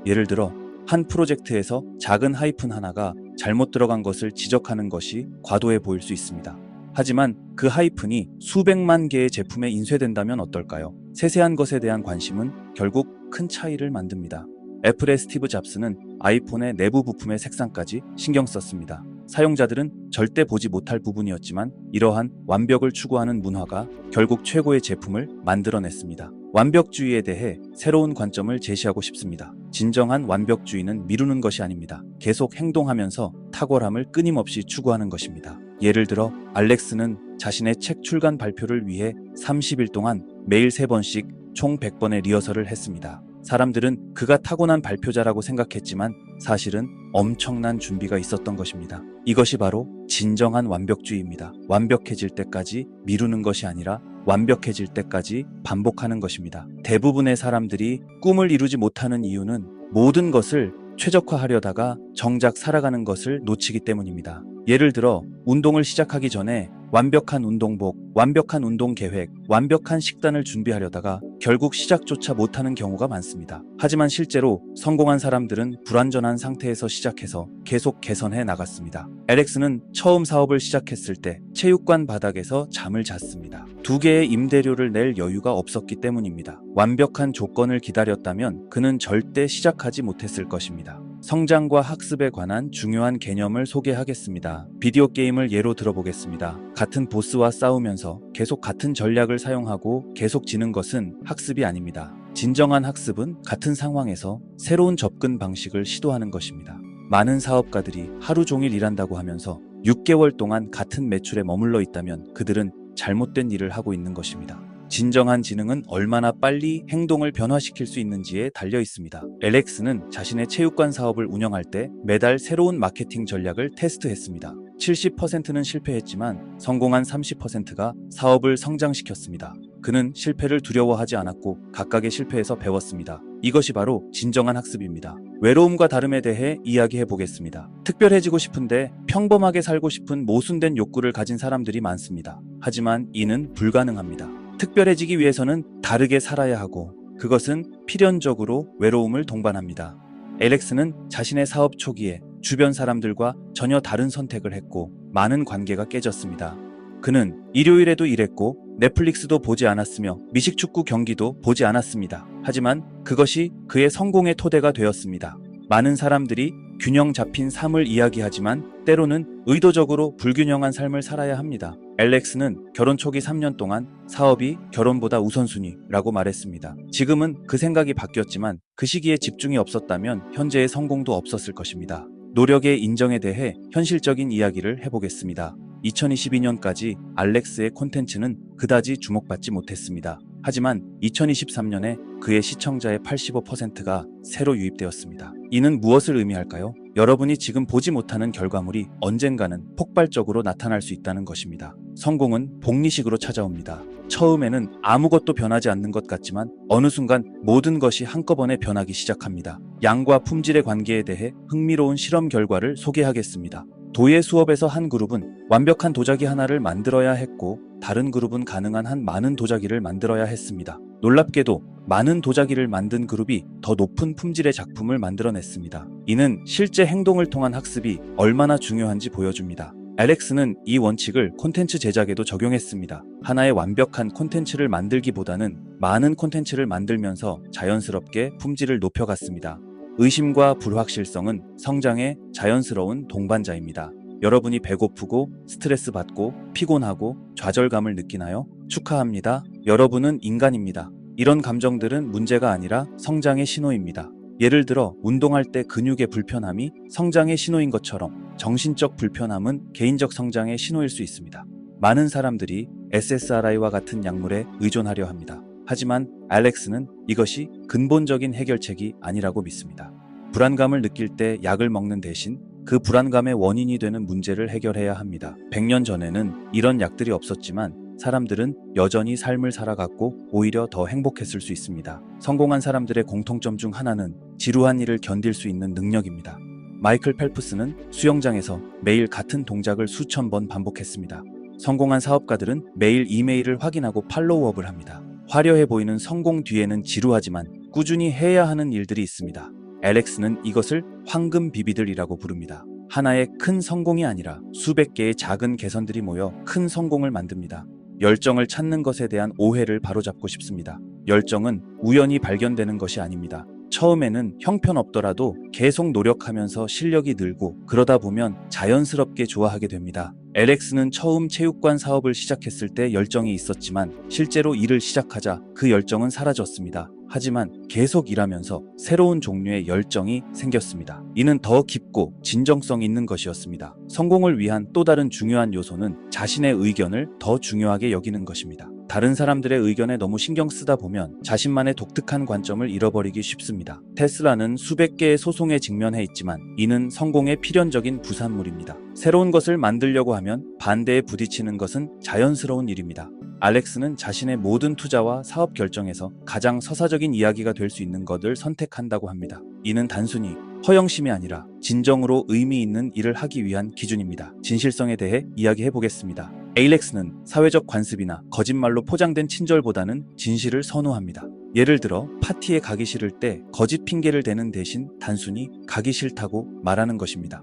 예를 들어 한 프로젝트에서 작은 하이픈 하나가 잘못 들어간 것을 지적하는 것이 과도해 보일 수 있습니다. 하지만 그 하이픈이 수백만 개의 제품에 인쇄된다면 어떨까요? 세세한 것에 대한 관심은 결국 큰 차이를 만듭니다. 애플의 스티브 잡스는 아이폰의 내부 부품의 색상까지 신경 썼습니다. 사용자들은 절대 보지 못할 부분이었지만 이러한 완벽을 추구하는 문화가 결국 최고의 제품을 만들어냈습니다. 완벽주의에 대해 새로운 관점을 제시하고 싶습니다. 진정한 완벽주의는 미루는 것이 아닙니다. 계속 행동하면서 탁월함을 끊임없이 추구하는 것입니다. 예를 들어 알렉스는 자신의 책 출간 발표를 위해 30일 동안 매일 3번씩 총 100번의 리허설을 했습니다. 사람들은 그가 타고난 발표자라고 생각했지만 사실은 엄청난 준비가 있었던 것입니다. 이것이 바로 진정한 완벽주의입니다. 완벽해질 때까지 미루는 것이 아니라 완벽해질 때까지 반복하는 것입니다. 대부분의 사람들이 꿈을 이루지 못하는 이유는 모든 것을 최적화하려다가 정작 살아가는 것을 놓치기 때문입니다. 예를 들어 운동을 시작하기 전에 완벽한 운동복, 완벽한 운동 계획, 완벽한 식단을 준비하려다가 결국 시작조차 못하는 경우가 많습니다. 하지만 실제로 성공한 사람들은 불완전한 상태에서 시작해서 계속 개선해 나갔습니다. 알렉스는 처음 사업을 시작했을 때 체육관 바닥에서 잠을 잤습니다. 2개의 임대료를 낼 여유가 없었기 때문입니다. 완벽한 조건을 기다렸다면 그는 절대 시작하지 못했을 것입니다. 성장과 학습에 관한 중요한 개념을 소개하겠습니다. 비디오 게임을 예로 들어보겠습니다. 같은 보스와 싸우면서 계속 같은 전략을 사용하고 계속 지는 것은 학습이 아닙니다. 진정한 학습은 같은 상황에서 새로운 접근 방식을 시도하는 것입니다. 많은 사업가들이 하루 종일 일한다고 하면서 6개월 동안 같은 매출에 머물러 있다면 그들은 잘못된 일을 하고 있는 것입니다. 진정한 지능은 얼마나 빨리 행동을 변화시킬 수 있는지에 달려 있습니다. 알렉스는 자신의 체육관 사업을 운영할 때 매달 새로운 마케팅 전략을 테스트했습니다. 70%는 실패했지만 성공한 30%가 사업을 성장시켰습니다. 그는 실패를 두려워하지 않았고 각각의 실패에서 배웠습니다. 이것이 바로 진정한 학습입니다. 외로움과 다름에 대해 이야기해 보겠습니다. 특별해지고 싶은데 평범하게 살고 싶은 모순된 욕구를 가진 사람들이 많습니다. 하지만 이는 불가능합니다. 특별해지기 위해서는 다르게 살아야 하고 그것은 필연적으로 외로움을 동반합니다. 알렉스는 자신의 사업 초기에 주변 사람들과 전혀 다른 선택을 했고 많은 관계가 깨졌습니다. 그는 일요일에도 일했고 넷플릭스도 보지 않았으며 미식축구 경기도 보지 않았습니다. 하지만 그것이 그의 성공의 토대가 되었습니다. 많은 사람들이 균형 잡힌 삶을 이야기하지만 때로는 의도적으로 불균형한 삶을 살아야 합니다. 알렉스는 결혼 초기 3년 동안 사업이 결혼보다 우선순위라고 말했습니다. 지금은 그 생각이 바뀌었지만 그 시기에 집중이 없었다면 현재의 성공도 없었을 것입니다. 노력의 인정에 대해 현실적인 이야기를 해보겠습니다. 2022년까지 알렉스의 콘텐츠는 그다지 주목받지 못했습니다. 하지만 2023년에 그의 시청자의 85%가 새로 유입되었습니다. 이는 무엇을 의미할까요? 여러분이 지금 보지 못하는 결과물이 언젠가는 폭발적으로 나타날 수 있다는 것입니다. 성공은 복리식으로 찾아옵니다. 처음에는 아무것도 변하지 않는 것 같지만 어느 순간 모든 것이 한꺼번에 변하기 시작합니다. 양과 품질의 관계에 대해 흥미로운 실험 결과를 소개하겠습니다. 도예 수업에서 한 그룹은 완벽한 도자기 하나를 만들어야 했고 다른 그룹은 가능한 한 많은 도자기를 만들어야 했습니다. 놀랍게도 많은 도자기를 만든 그룹이 더 높은 품질의 작품을 만들어냈습니다. 이는 실제 행동을 통한 학습이 얼마나 중요한지 보여줍니다. 알렉스는 이 원칙을 콘텐츠 제작에도 적용했습니다. 하나의 완벽한 콘텐츠를 만들기보다는 많은 콘텐츠를 만들면서 자연스럽게 품질을 높여갔습니다. 의심과 불확실성은 성장의 자연스러운 동반자입니다. 여러분이 배고프고 스트레스 받고 피곤하고 좌절감을 느끼나요? 축하합니다. 여러분은 인간입니다. 이런 감정들은 문제가 아니라 성장의 신호입니다. 예를 들어 운동할 때 근육의 불편함이 성장의 신호인 것처럼 정신적 불편함은 개인적 성장의 신호일 수 있습니다. 많은 사람들이 SSRI와 같은 약물에 의존하려 합니다. 하지만 알렉스는 이것이 근본적인 해결책이 아니라고 믿습니다. 불안감을 느낄 때 약을 먹는 대신 그 불안감의 원인이 되는 문제를 해결해야 합니다. 100년 전에는 이런 약들이 없었지만 사람들은 여전히 삶을 살아갔고 오히려 더 행복했을 수 있습니다. 성공한 사람들의 공통점 중 하나는 지루한 일을 견딜 수 있는 능력입니다. 마이클 펠프스는 수영장에서 매일 같은 동작을 수천 번 반복했습니다. 성공한 사업가들은 매일 이메일을 확인하고 팔로우업을 합니다. 화려해 보이는 성공 뒤에는 지루하지만 꾸준히 해야 하는 일들이 있습니다. 알렉스는 이것을 황금 비비들이라고 부릅니다. 하나의 큰 성공이 아니라 수백 개의 작은 개선들이 모여 큰 성공을 만듭니다. 열정을 찾는 것에 대한 오해를 바로잡고 싶습니다. 열정은 우연히 발견되는 것이 아닙니다. 처음에는 형편없더라도 계속 노력하면서 실력이 늘고 그러다 보면 자연스럽게 좋아하게 됩니다. 알렉스는 처음 체육관 사업을 시작했을 때 열정이 있었지만 실제로 일을 시작하자 그 열정은 사라졌습니다. 하지만 계속 일하면서 새로운 종류의 열정이 생겼습니다. 이는 더 깊고 진정성 있는 것이었습니다. 성공을 위한 또 다른 중요한 요소는 자신의 의견을 더 중요하게 여기는 것입니다. 다른 사람들의 의견에 너무 신경 쓰다 보면 자신만의 독특한 관점을 잃어버리기 쉽습니다. 테슬라는 수백 개의 소송에 직면해 있지만 이는 성공의 필연적인 부산물입니다. 새로운 것을 만들려고 하면 반대에 부딪히는 것은 자연스러운 일입니다. 알렉스는 자신의 모든 투자와 사업 결정에서 가장 서사적인 이야기가 될 수 있는 것을 선택한다고 합니다. 이는 단순히 허영심이 아니라 진정으로 의미 있는 일을 하기 위한 기준입니다. 진실성에 대해 이야기해 보겠습니다. 알렉스는 사회적 관습이나 거짓말로 포장된 친절보다는 진실을 선호합니다. 예를 들어 파티에 가기 싫을 때 거짓 핑계를 대는 대신 단순히 가기 싫다고 말하는 것입니다.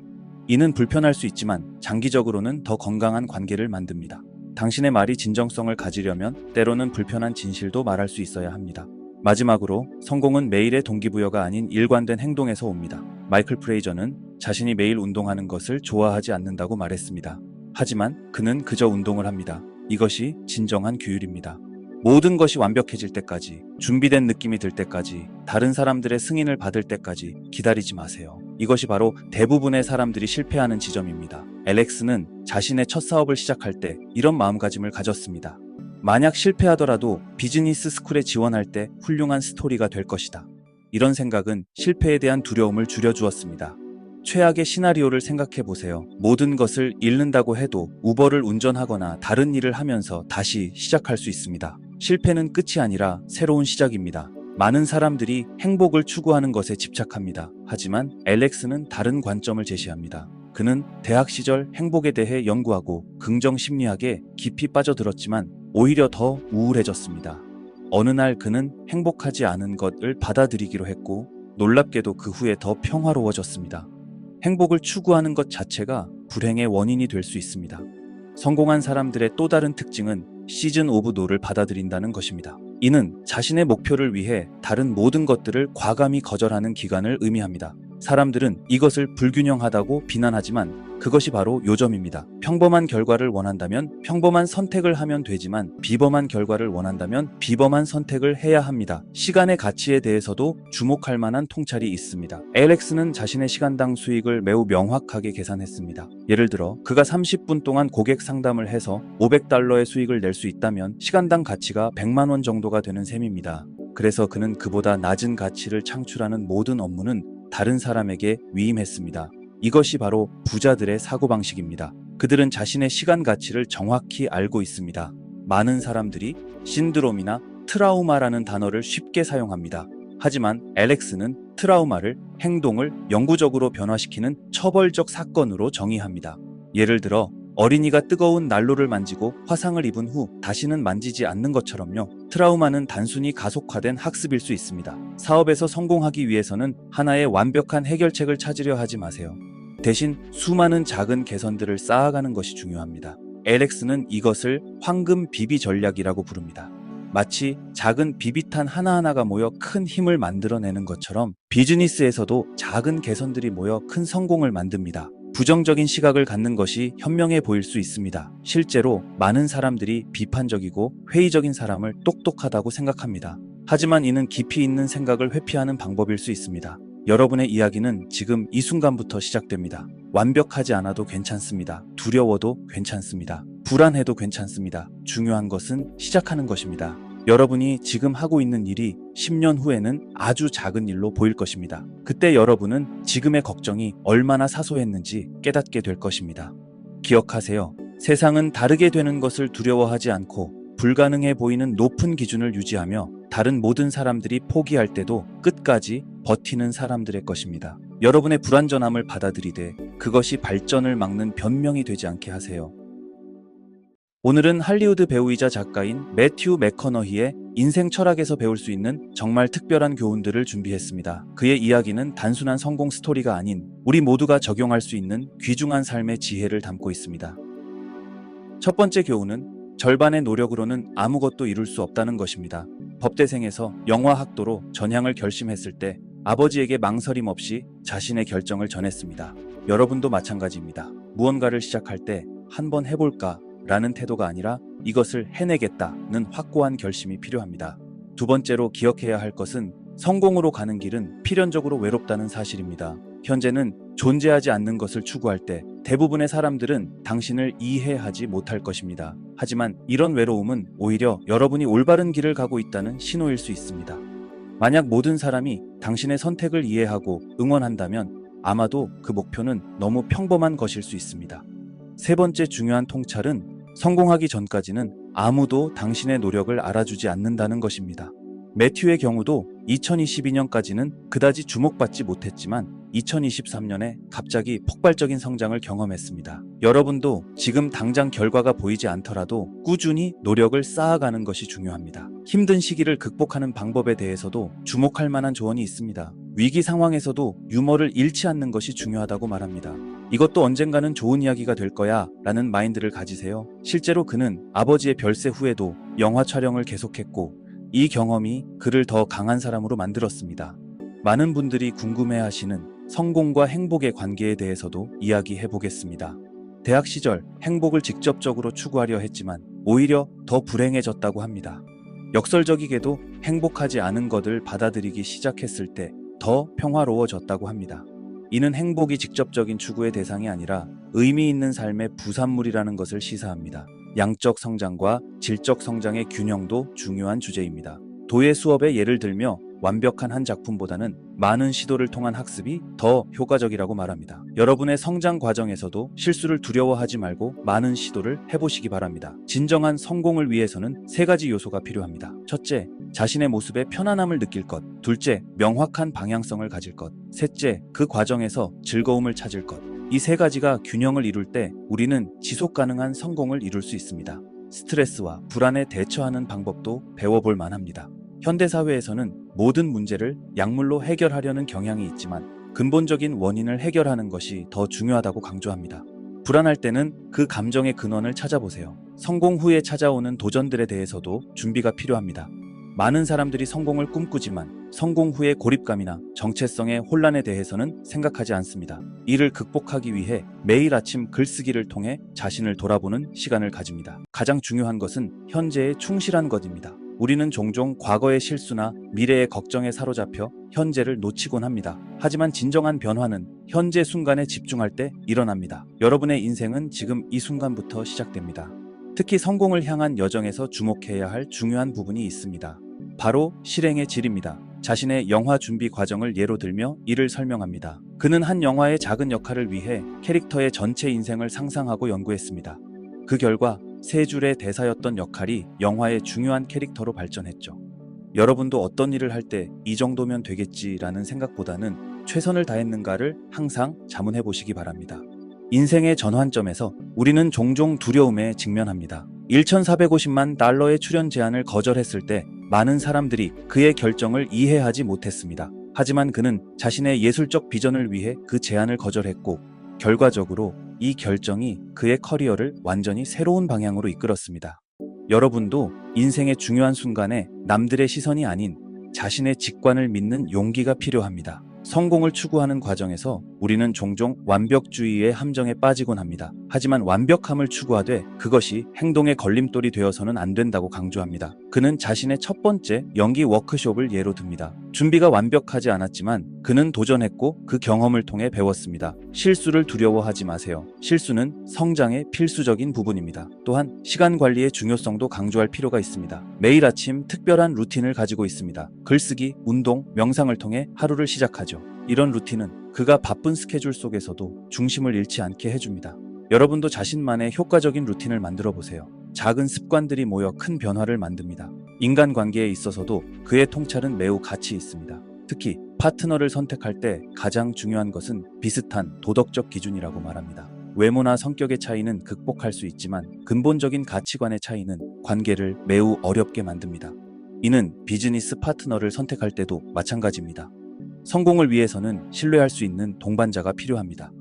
이는 불편할 수 있지만 장기적으로는 더 건강한 관계를 만듭니다. 당신의 말이 진정성을 가지려면 때로는 불편한 진실도 말할 수 있어야 합니다. 마지막으로 성공은 매일의 동기부여가 아닌 일관된 행동에서 옵니다. 마이클 프레이저는 자신이 매일 운동하는 것을 좋아하지 않는다고 말했습니다. 하지만 그는 그저 운동을 합니다. 이것이 진정한 규율입니다. 모든 것이 완벽해질 때까지, 준비된 느낌이 들 때까지, 다른 사람들의 승인을 받을 때까지 기다리지 마세요. 이것이 바로 대부분의 사람들이 실패하는 지점입니다. 알렉스는 자신의 첫 사업을 시작할 때 이런 마음가짐을 가졌습니다. 만약 실패하더라도 비즈니스 스쿨에 지원할 때 훌륭한 스토리가 될 것이다. 이런 생각은 실패에 대한 두려움을 줄여주었습니다. 최악의 시나리오를 생각해 보세요. 모든 것을 잃는다고 해도 우버를 운전하거나 다른 일을 하면서 다시 시작할 수 있습니다. 실패는 끝이 아니라 새로운 시작입니다. 많은 사람들이 행복을 추구하는 것에 집착합니다. 하지만 알렉스는 다른 관점을 제시합니다. 그는 대학 시절 행복에 대해 연구하고 긍정 심리학에 깊이 빠져들었지만 오히려 더 우울해졌습니다. 어느 날 그는 행복하지 않은 것을 받아들이기로 했고 놀랍게도 그 후에 더 평화로워졌습니다. 행복을 추구하는 것 자체가 불행의 원인이 될 수 있습니다. 성공한 사람들의 또 다른 특징은 시즌 오브 노를 받아들인다는 것입니다. 이는 자신의 목표를 위해 다른 모든 것들을 과감히 거절하는 기간을 의미합니다. 사람들은 이것을 불균형하다고 비난하지만 그것이 바로 요점입니다. 평범한 결과를 원한다면 평범한 선택을 하면 되지만 비범한 결과를 원한다면 비범한 선택을 해야 합니다. 시간의 가치에 대해서도 주목할 만한 통찰이 있습니다. 알렉스는 자신의 시간당 수익을 매우 명확하게 계산했습니다. 예를 들어 그가 30분 동안 고객 상담을 해서 $500의 수익을 낼 수 있다면 시간당 가치가 100만 원 정도가 되는 셈입니다. 그래서 그는 그보다 낮은 가치를 창출하는 모든 업무는 다른 사람에게 위임했습니다. 이것이 바로 부자들의 사고방식입니다. 그들은 자신의 시간 가치를 정확히 알고 있습니다. 많은 사람들이 신드롬이나 트라우마라는 단어를 쉽게 사용합니다. 하지만 알렉스는 트라우마를 행동을 영구적으로 변화시키는 처벌적 사건으로 정의합니다. 예를 들어 어린이가 뜨거운 난로를 만지고 화상을 입은 후 다시는 만지지 않는 것처럼요. 트라우마는 단순히 가속화된 학습일 수 있습니다. 사업에서 성공하기 위해서는 하나의 완벽한 해결책을 찾으려 하지 마세요. 대신 수많은 작은 개선들을 쌓아가는 것이 중요합니다. LX는 이것을 황금 비비 전략이라고 부릅니다. 마치 작은 비비탄 하나하나가 모여 큰 힘을 만들어내는 것처럼 비즈니스에서도 작은 개선들이 모여 큰 성공을 만듭니다. 부정적인 시각을 갖는 것이 현명해 보일 수 있습니다. 실제로 많은 사람들이 비판적이고 회의적인 사람을 똑똑하다고 생각합니다. 하지만 이는 깊이 있는 생각을 회피하는 방법일 수 있습니다. 여러분의 이야기는 지금 이 순간부터 시작됩니다. 완벽하지 않아도 괜찮습니다. 두려워도 괜찮습니다. 불안해도 괜찮습니다. 중요한 것은 시작하는 것입니다. 여러분이 지금 하고 있는 일이 10년 후에는 아주 작은 일로 보일 것입니다. 그때 여러분은 지금의 걱정이 얼마나 사소했는지 깨닫게 될 것입니다. 기억하세요. 세상은 다르게 되는 것을 두려워하지 않고 불가능해 보이는 높은 기준을 유지하며 다른 모든 사람들이 포기할 때도 끝까지 버티는 사람들의 것입니다. 여러분의 불완전함을 받아들이되 그것이 발전을 막는 변명이 되지 않게 하세요. 오늘은 할리우드 배우이자 작가인 매튜 맥커너히의 인생 철학에서 배울 수 있는 정말 특별한 교훈들을 준비했습니다. 그의 이야기는 단순한 성공 스토리가 아닌 우리 모두가 적용할 수 있는 귀중한 삶의 지혜를 담고 있습니다. 첫 번째 교훈은 절반의 노력으로는 아무것도 이룰 수 없다는 것입니다. 법대생에서 영화학도로 전향을 결심했을 때 아버지에게 망설임 없이 자신의 결정을 전했습니다. 여러분도 마찬가지입니다. 무언가를 시작할 때 한번 해볼까? 라는 태도가 아니라 이것을 해내겠다는 확고한 결심이 필요합니다. 두 번째로 기억해야 할 것은 성공으로 가는 길은 필연적으로 외롭다는 사실입니다. 현재는 존재하지 않는 것을 추구할 때 대부분의 사람들은 당신을 이해하지 못할 것입니다. 하지만 이런 외로움은 오히려 여러분이 올바른 길을 가고 있다는 신호일 수 있습니다. 만약 모든 사람이 당신의 선택을 이해하고 응원한다면 아마도 그 목표는 너무 평범한 것일 수 있습니다. 세 번째 중요한 통찰은 성공하기 전까지는 아무도 당신의 노력을 알아주지 않는다는 것입니다. 매튜의 경우도 2022년까지는 그다지 주목받지 못했지만 2023년에 갑자기 폭발적인 성장을 경험했습니다. 여러분도 지금 당장 결과가 보이지 않더라도 꾸준히 노력을 쌓아가는 것이 중요합니다. 힘든 시기를 극복하는 방법에 대해서도 주목할 만한 조언이 있습니다. 위기 상황에서도 유머를 잃지 않는 것이 중요하다고 말합니다. 이것도 언젠가는 좋은 이야기가 될 거야 라는 마인드를 가지세요. 실제로 그는 아버지의 별세 후에도 영화 촬영을 계속했고 이 경험이 그를 더 강한 사람으로 만들었습니다. 많은 분들이 궁금해하시는 성공과 행복의 관계에 대해서도 이야기해 보겠습니다. 대학 시절 행복을 직접적으로 추구하려 했지만 오히려 더 불행해졌다고 합니다. 역설적이게도 행복하지 않은 것을 받아들이기 시작했을 때 더 평화로워졌다고 합니다. 이는 행복이 직접적인 추구의 대상이 아니라 의미 있는 삶의 부산물이라는 것을 시사합니다. 양적 성장과 질적 성장의 균형도 중요한 주제입니다. 도예 수업의 예를 들며 완벽한 한 작품보다는 많은 시도를 통한 학습이 더 효과적이라고 말합니다. 여러분의 성장 과정에서도 실수를 두려워하지 말고 많은 시도를 해보시기 바랍니다. 진정한 성공을 위해서는 세 가지 요소가 필요합니다. 첫째, 자신의 모습에 편안함을 느낄 것. 둘째, 명확한 방향성을 가질 것. 셋째, 그 과정에서 즐거움을 찾을 것. 이 세 가지가 균형을 이룰 때 우리는 지속 가능한 성공을 이룰 수 있습니다. 스트레스와 불안에 대처하는 방법도 배워볼 만합니다. 현대사회에서는 모든 문제를 약물로 해결하려는 경향이 있지만 근본적인 원인을 해결하는 것이 더 중요하다고 강조합니다. 불안할 때는 그 감정의 근원을 찾아보세요. 성공 후에 찾아오는 도전들에 대해서도 준비가 필요합니다. 많은 사람들이 성공을 꿈꾸지만 성공 후의 고립감이나 정체성의 혼란에 대해서는 생각하지 않습니다. 이를 극복하기 위해 매일 아침 글쓰기를 통해 자신을 돌아보는 시간을 가집니다. 가장 중요한 것은 현재에 충실한 것입니다. 우리는 종종 과거의 실수나 미래의 걱정에 사로잡혀 현재를 놓치곤 합니다. 하지만 진정한 변화는 현재 순간에 집중할 때 일어납니다. 여러분의 인생은 지금 이 순간부터 시작됩니다. 특히 성공을 향한 여정에서 주목해야 할 중요한 부분이 있습니다. 바로 실행의 질입니다. 자신의 영화 준비 과정을 예로 들며 이를 설명합니다. 그는 한 영화의 작은 역할을 위해 캐릭터의 전체 인생을 상상하고 연구했습니다. 그 결과 세 줄의 대사였던 역할이 영화의 중요한 캐릭터로 발전했죠. 여러분도 어떤 일을 할 때 이 정도면 되겠지라는 생각보다는 최선을 다했는가를 항상 자문해 보시기 바랍니다. 인생의 전환점에서 우리는 종종 두려움에 직면합니다. 1,450만 달러의 출연 제안을 거절했을 때 많은 사람들이 그의 결정을 이해하지 못했습니다. 하지만 그는 자신의 예술적 비전을 위해 그 제안을 거절했고, 결과적으로 이 결정이 그의 커리어를 완전히 새로운 방향으로 이끌었습니다. 여러분도 인생의 중요한 순간에 남들의 시선이 아닌 자신의 직관을 믿는 용기가 필요합니다. 성공을 추구하는 과정에서 우리는 종종 완벽주의의 함정에 빠지곤 합니다. 하지만 완벽함을 추구하되 그것이 행동의 걸림돌이 되어서는 안 된다고 강조합니다. 그는 자신의 첫 번째 연기 워크숍을 예로 듭니다. 준비가 완벽하지 않았지만 그는 도전했고 그 경험을 통해 배웠습니다. 실수를 두려워하지 마세요. 실수는 성장의 필수적인 부분입니다. 또한 시간 관리의 중요성도 강조할 필요가 있습니다. 매일 아침 특별한 루틴을 가지고 있습니다. 글쓰기, 운동, 명상을 통해 하루를 시작하죠. 이런 루틴은 그가 바쁜 스케줄 속에서도 중심을 잃지 않게 해줍니다. 여러분도 자신만의 효과적인 루틴을 만들어 보세요. 작은 습관들이 모여 큰 변화를 만듭니다. 인간관계에 있어서도 그의 통찰은 매우 가치 있습니다. 특히 파트너를 선택할 때 가장 중요한 것은 비슷한 도덕적 기준이라고 말합니다. 외모나 성격의 차이는 극복할 수 있지만 근본적인 가치관의 차이는 관계를 매우 어렵게 만듭니다. 이는 비즈니스 파트너를 선택할 때도 마찬가지입니다. 성공을 위해서는 신뢰할 수 있는 동반자가 필요합니다.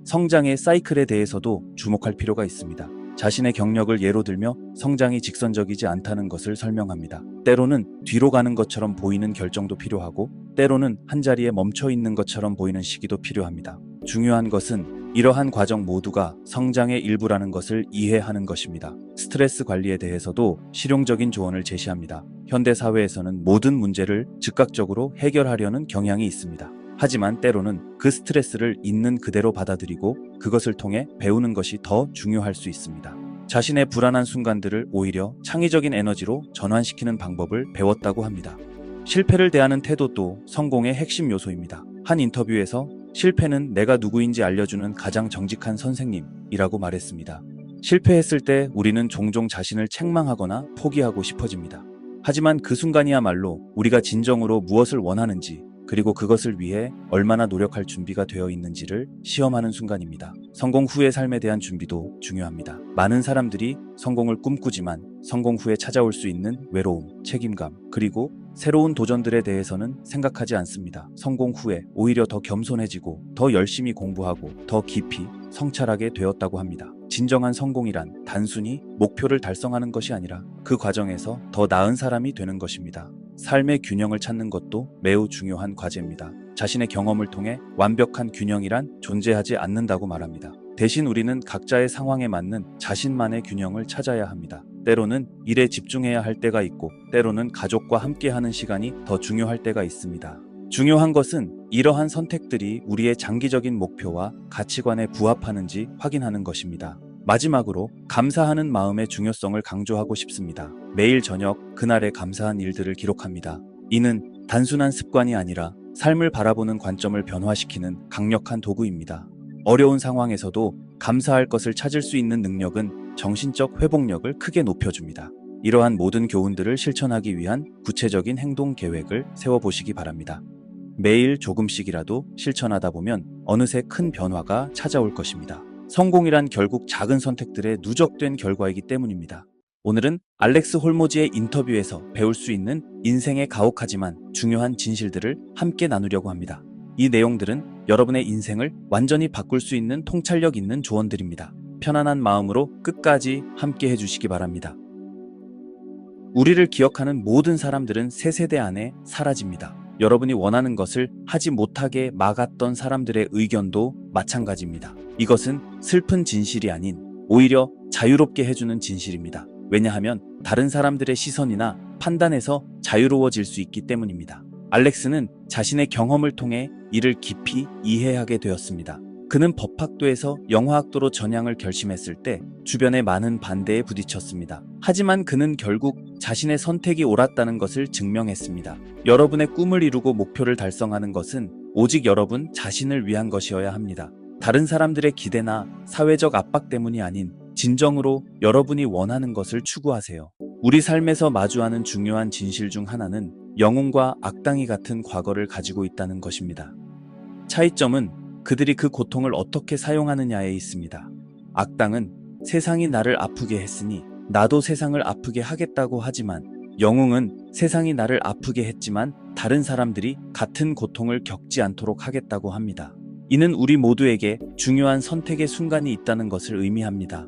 성장의 사이클에 대해서도 주목할 필요가 있습니다. 자신의 경력을 예로 들며 성장이 직선적이지 않다는 것을 설명합니다. 때로는 뒤로 가는 것처럼 보이는 결정도 필요하고, 때로는 한자리에 멈춰 있는 것처럼 보이는 시기도 필요합니다. 중요한 것은 이러한 과정 모두가 성장의 일부라는 것을 이해하는 것입니다. 스트레스 관리에 대해서도 실용적인 조언을 제시합니다. 현대 사회에서는 모든 문제를 즉각적으로 해결하려는 경향이 있습니다. 하지만 때로는 그 스트레스를 있는 그대로 받아들이고 그것을 통해 배우는 것이 더 중요할 수 있습니다. 자신의 불안한 순간들을 오히려 창의적인 에너지로 전환시키는 방법을 배웠다고 합니다. 실패를 대하는 태도도 성공의 핵심 요소입니다. 한 인터뷰에서 실패는 내가 누구인지 알려주는 가장 정직한 선생님이라고 말했습니다. 실패했을 때 우리는 종종 자신을 책망하거나 포기하고 싶어집니다. 하지만 그 순간이야말로 우리가 진정으로 무엇을 원하는지, 그리고 그것을 위해 얼마나 노력할 준비가 되어 있는지를 시험하는 순간입니다. 성공 후의 삶에 대한 준비도 중요합니다. 많은 사람들이 성공을 꿈꾸지만 성공 후에 찾아올 수 있는 외로움, 책임감, 그리고 새로운 도전들에 대해서는 생각하지 않습니다. 성공 후에 오히려 더 겸손해지고 더 열심히 공부하고 더 깊이 성찰하게 되었다고 합니다. 진정한 성공이란 단순히 목표를 달성하는 것이 아니라 그 과정에서 더 나은 사람이 되는 것입니다. 삶의 균형을 찾는 것도 매우 중요한 과제입니다. 자신의 경험을 통해 완벽한 균형이란 존재하지 않는다고 말합니다. 대신 우리는 각자의 상황에 맞는 자신만의 균형을 찾아야 합니다. 때로는 일에 집중해야 할 때가 있고, 때로는 가족과 함께하는 시간이 더 중요할 때가 있습니다. 중요한 것은 이러한 선택들이 우리의 장기적인 목표와 가치관에 부합하는지 확인하는 것입니다. 마지막으로 감사하는 마음의 중요성을 강조하고 싶습니다. 매일 저녁 그날의 감사한 일들을 기록합니다. 이는 단순한 습관이 아니라 삶을 바라보는 관점을 변화시키는 강력한 도구입니다. 어려운 상황에서도 감사할 것을 찾을 수 있는 능력은 정신적 회복력을 크게 높여줍니다. 이러한 모든 교훈들을 실천하기 위한 구체적인 행동 계획을 세워보시기 바랍니다. 매일 조금씩이라도 실천하다 보면 어느새 큰 변화가 찾아올 것입니다. 성공이란 결국 작은 선택들의 누적된 결과이기 때문입니다. 오늘은 알렉스 홀모지의 인터뷰에서 배울 수 있는 인생의 가혹하지만 중요한 진실들을 함께 나누려고 합니다. 이 내용들은 여러분의 인생을 완전히 바꿀 수 있는 통찰력 있는 조언들입니다. 편안한 마음으로 끝까지 함께 해주시기 바랍니다. 우리를 기억하는 모든 사람들은 세 세대 안에 사라집니다. 여러분이 원하는 것을 하지 못하게 막았던 사람들의 의견도 마찬가지입니다. 이것은 슬픈 진실이 아닌 오히려 자유롭게 해주는 진실입니다. 왜냐하면 다른 사람들의 시선이나 판단에서 자유로워질 수 있기 때문입니다. 알렉스는 자신의 경험을 통해 이를 깊이 이해하게 되었습니다. 그는 법학도에서 영화학도로 전향을 결심했을 때 주변의 많은 반대에 부딪혔습니다. 하지만 그는 결국 자신의 선택이 옳았다는 것을 증명했습니다. 여러분의 꿈을 이루고 목표를 달성하는 것은 오직 여러분 자신을 위한 것이어야 합니다. 다른 사람들의 기대나 사회적 압박 때문이 아닌 진정으로 여러분이 원하는 것을 추구하세요. 우리 삶에서 마주하는 중요한 진실 중 하나는 영웅과 악당이 같은 과거를 가지고 있다는 것입니다. 차이점은 그들이 그 고통을 어떻게 사용하느냐에 있습니다. 악당은 세상이 나를 아프게 했으니 나도 세상을 아프게 하겠다고 하지만, 영웅은 세상이 나를 아프게 했지만 다른 사람들이 같은 고통을 겪지 않도록 하겠다고 합니다. 이는 우리 모두에게 중요한 선택의 순간이 있다는 것을 의미합니다.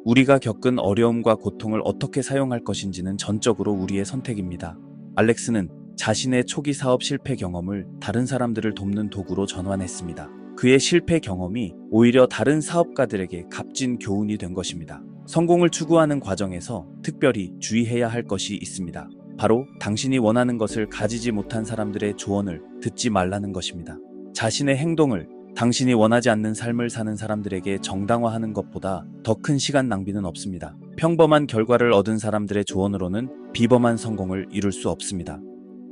우리가 겪은 어려움과 고통을 어떻게 사용할 것인지는 전적으로 우리의 선택입니다. 알렉스는 자신의 초기 사업 실패 경험을 다른 사람들을 돕는 도구로 전환했습니다. 그의 실패 경험이 오히려 다른 사업가들에게 값진 교훈이 된 것입니다. 성공을 추구하는 과정에서 특별히 주의해야 할 것이 있습니다. 바로 당신이 원하는 것을 가지지 못한 사람들의 조언을 듣지 말라는 것입니다. 자신의 행동을 당신이 원하지 않는 삶을 사는 사람들에게 정당화하는 것보다 더 큰 시간 낭비는 없습니다. 평범한 결과를 얻은 사람들의 조언으로는 비범한 성공을 이룰 수 없습니다.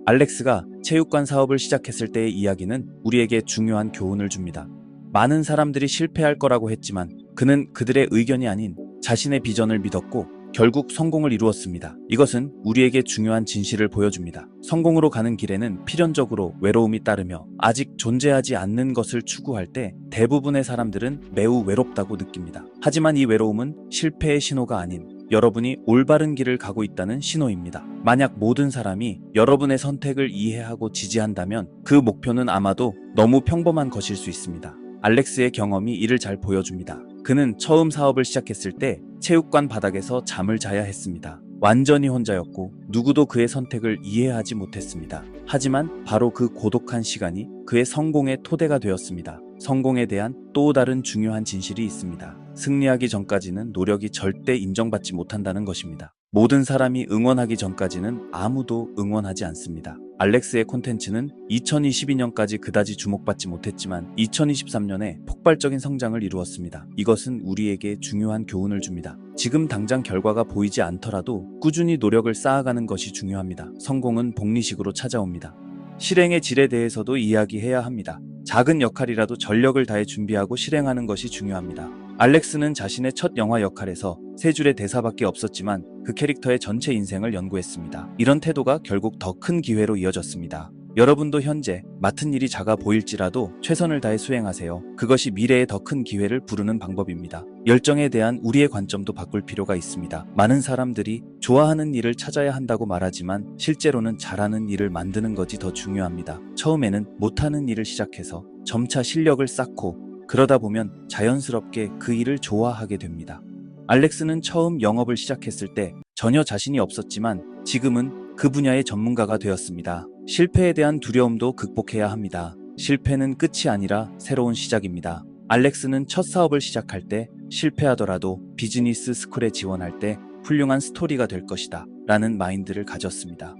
알렉스가 체육관 사업을 시작했을 때의 이야기는 우리에게 중요한 교훈을 줍니다. 많은 사람들이 실패할 거라고 했지만 그는 그들의 의견이 아닌 자신의 비전을 믿었고 결국 성공을 이루었습니다. 이것은 우리에게 중요한 진실을 보여줍니다. 성공으로 가는 길에는 필연적으로 외로움이 따르며 아직 존재하지 않는 것을 추구할 때 대부분의 사람들은 매우 외롭다고 느낍니다. 하지만 이 외로움은 실패의 신호가 아닌 여러분이 올바른 길을 가고 있다는 신호입니다. 만약 모든 사람이 여러분의 선택을 이해하고 지지한다면 그 목표는 아마도 너무 평범한 것일 수 있습니다. 알렉스의 경험이 이를 잘 보여줍니다. 그는 처음 사업을 시작했을 때 체육관 바닥에서 잠을 자야 했습니다. 완전히 혼자였고 누구도 그의 선택을 이해하지 못했습니다. 하지만 바로 그 고독한 시간이 그의 성공의 토대가 되었습니다. 성공에 대한 또 다른 중요한 진실이 있습니다. 승리하기 전까지는 노력이 절대 인정받지 못한다는 것입니다. 모든 사람이 응원하기 전까지는 아무도 응원하지 않습니다. 알렉스의 콘텐츠는 2022년까지 그다지 주목받지 못했지만 2023년에 폭발적인 성장을 이루었습니다. 이것은 우리에게 중요한 교훈을 줍니다. 지금 당장 결과가 보이지 않더라도 꾸준히 노력을 쌓아가는 것이 중요합니다. 성공은 복리식으로 찾아옵니다. 실행의 질에 대해서도 이야기해야 합니다. 작은 역할이라도 전력을 다해 준비하고 실행하는 것이 중요합니다. 알렉스는 자신의 첫 영화 역할에서 3줄의 대사밖에 없었지만 그 캐릭터의 전체 인생을 연구했습니다. 이런 태도가 결국 더 큰 기회로 이어졌습니다. 여러분도 현재 맡은 일이 작아 보일지라도 최선을 다해 수행하세요. 그것이 미래의 더 큰 기회를 부르는 방법입니다. 열정에 대한 우리의 관점도 바꿀 필요가 있습니다. 많은 사람들이 좋아하는 일을 찾아야 한다고 말하지만 실제로는 잘하는 일을 만드는 것이 더 중요합니다. 처음에는 못하는 일을 시작해서 점차 실력을 쌓고 그러다 보면 자연스럽게 그 일을 좋아하게 됩니다. 알렉스는 처음 영업을 시작했을 때 전혀 자신이 없었지만 지금은 그 분야의 전문가가 되었습니다. 실패에 대한 두려움도 극복해야 합니다. 실패는 끝이 아니라 새로운 시작입니다. 알렉스는 첫 사업을 시작할 때 실패하더라도 비즈니스 스쿨에 지원할 때 훌륭한 스토리가 될 것이다 라는 마인드를 가졌습니다.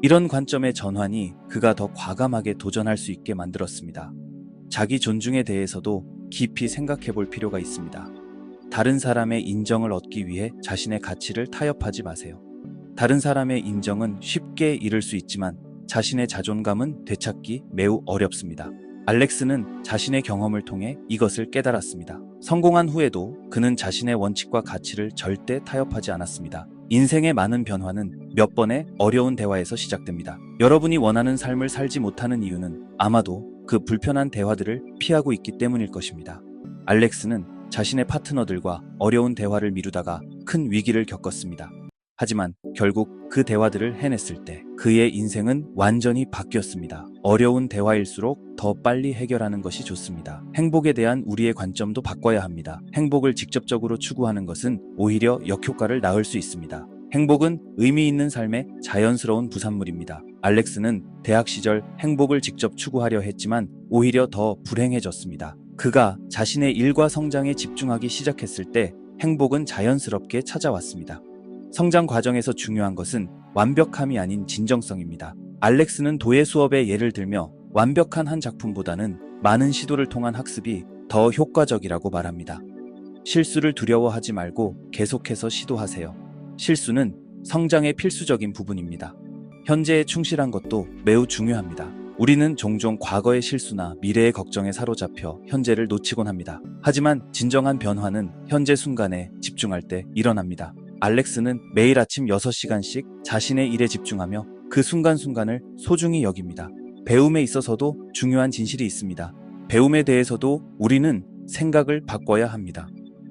이런 관점의 전환이 그가 더 과감하게 도전할 수 있게 만들었습니다. 자기 존중에 대해서도 깊이 생각해 볼 필요가 있습니다. 다른 사람의 인정을 얻기 위해 자신의 가치를 타협하지 마세요. 다른 사람의 인정은 쉽게 잃을 수 있지만 자신의 자존감은 되찾기 매우 어렵습니다. 알렉스는 자신의 경험을 통해 이것을 깨달았습니다. 성공한 후에도 그는 자신의 원칙과 가치를 절대 타협하지 않았습니다. 인생의 많은 변화는 몇 번의 어려운 대화에서 시작됩니다. 여러분이 원하는 삶을 살지 못하는 이유는 아마도 그 불편한 대화들을 피하고 있기 때문일 것입니다. 알렉스는 자신의 파트너들과 어려운 대화를 미루다가 큰 위기를 겪었습니다. 하지만 결국 그 대화들을 해냈을 때 그의 인생은 완전히 바뀌었습니다. 어려운 대화일수록 더 빨리 해결하는 것이 좋습니다. 행복에 대한 우리의 관점도 바꿔야 합니다. 행복을 직접적으로 추구하는 것은 오히려 역효과를 낳을 수 있습니다. 행복은 의미 있는 삶의 자연스러운 부산물입니다. 알렉스는 대학 시절 행복을 직접 추구하려 했지만 오히려 더 불행해졌습니다. 그가 자신의 일과 성장에 집중하기 시작했을 때 행복은 자연스럽게 찾아왔습니다. 성장 과정에서 중요한 것은 완벽함이 아닌 진정성입니다. 알렉스는 도예 수업의 예를 들며 완벽한 한 작품보다는 많은 시도를 통한 학습이 더 효과적이라고 말합니다. 실수를 두려워하지 말고 계속해서 시도하세요. 실수는 성장의 필수적인 부분입니다. 현재에 충실한 것도 매우 중요합니다. 우리는 종종 과거의 실수나 미래의 걱정에 사로잡혀 현재를 놓치곤 합니다. 하지만 진정한 변화는 현재 순간에 집중할 때 일어납니다. 알렉스는 매일 아침 6시간씩 자신의 일에 집중하며 그 순간순간을 소중히 여깁니다. 배움에 있어서도 중요한 진실이 있습니다. 배움에 대해서도 우리는 생각을 바꿔야 합니다.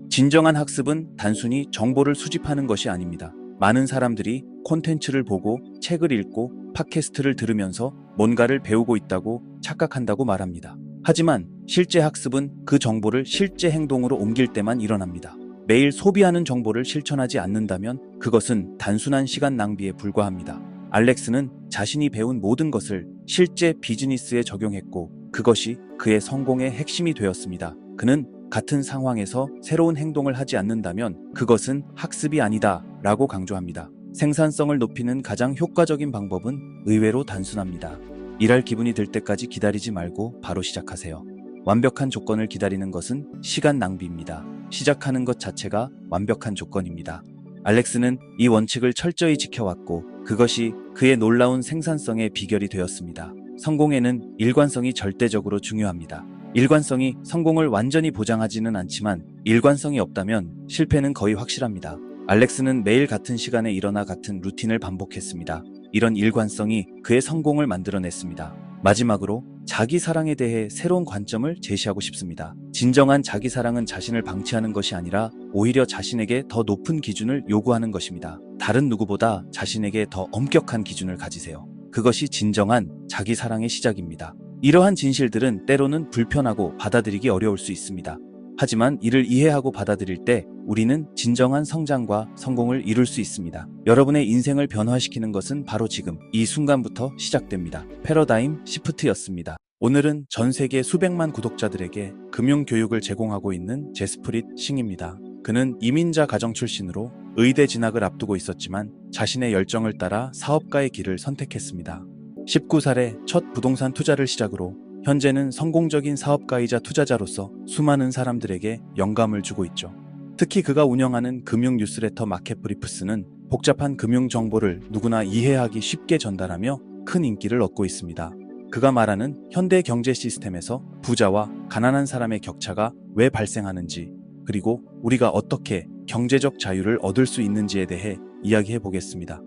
진정한 학습은 단순히 정보를 수집하는 것이 아닙니다. 많은 사람들이 콘텐츠를 보고 책을 읽고 팟캐스트를 들으면서 뭔가를 배우고 있다고 착각한다고 말합니다. 하지만 실제 학습은 그 정보를 실제 행동으로 옮길 때만 일어납니다. 매일 소비하는 정보를 실천하지 않는다면 그것은 단순한 시간 낭비에 불과합니다. 알렉스는 자신이 배운 모든 것을 실제 비즈니스에 적용했고 그것이 그의 성공의 핵심이 되었습니다. 그는 같은 상황에서 새로운 행동을 하지 않는다면 그것은 학습이 아니다 라고 강조합니다. 생산성을 높이는 가장 효과적인 방법은 의외로 단순합니다. 일할 기분이 들 때까지 기다리지 말고 바로 시작하세요. 완벽한 조건을 기다리는 것은 시간 낭비입니다. 시작하는 것 자체가 완벽한 조건입니다. 알렉스는 이 원칙을 철저히 지켜왔고 그것이 그의 놀라운 생산성의 비결이 되었습니다. 성공에는 일관성이 절대적으로 중요합니다. 일관성이 성공을 완전히 보장하지는 않지만 일관성이 없다면 실패는 거의 확실합니다. 알렉스는 매일 같은 시간에 일어나 같은 루틴을 반복했습니다. 이런 일관성이 그의 성공을 만들어냈습니다. 마지막으로 자기 사랑에 대해 새로운 관점을 제시하고 싶습니다. 진정한 자기 사랑은 자신을 방치하는 것이 아니라 오히려 자신에게 더 높은 기준을 요구하는 것입니다. 다른 누구보다 자신에게 더 엄격한 기준을 가지세요. 그것이 진정한 자기 사랑의 시작입니다. 이러한 진실들은 때로는 불편하고 받아들이기 어려울 수 있습니다. 하지만 이를 이해하고 받아들일 때 우리는 진정한 성장과 성공을 이룰 수 있습니다. 여러분의 인생을 변화시키는 것은 바로 지금 이 순간부터 시작됩니다. 패러다임 시프트였습니다. 오늘은 전 세계 수백만 구독자들에게 금융 교육을 제공하고 있는 제스프릿 싱입니다. 그는 이민자 가정 출신으로 의대 진학을 앞두고 있었지만 자신의 열정을 따라 사업가의 길을 선택했습니다. 19살에 첫 부동산 투자를 시작으로 현재는 성공적인 사업가이자 투자자로서 수많은 사람들에게 영감을 주고 있죠. 특히 그가 운영하는 금융 뉴스레터 마켓브리프스는 복잡한 금융 정보를 누구나 이해하기 쉽게 전달하며 큰 인기를 얻고 있습니다. 그가 말하는 현대 경제 시스템에서 부자와 가난한 사람의 격차가 왜 발생하는지, 그리고 우리가 어떻게 경제적 자유를 얻을 수 있는지에 대해 이야기해 보겠습니다.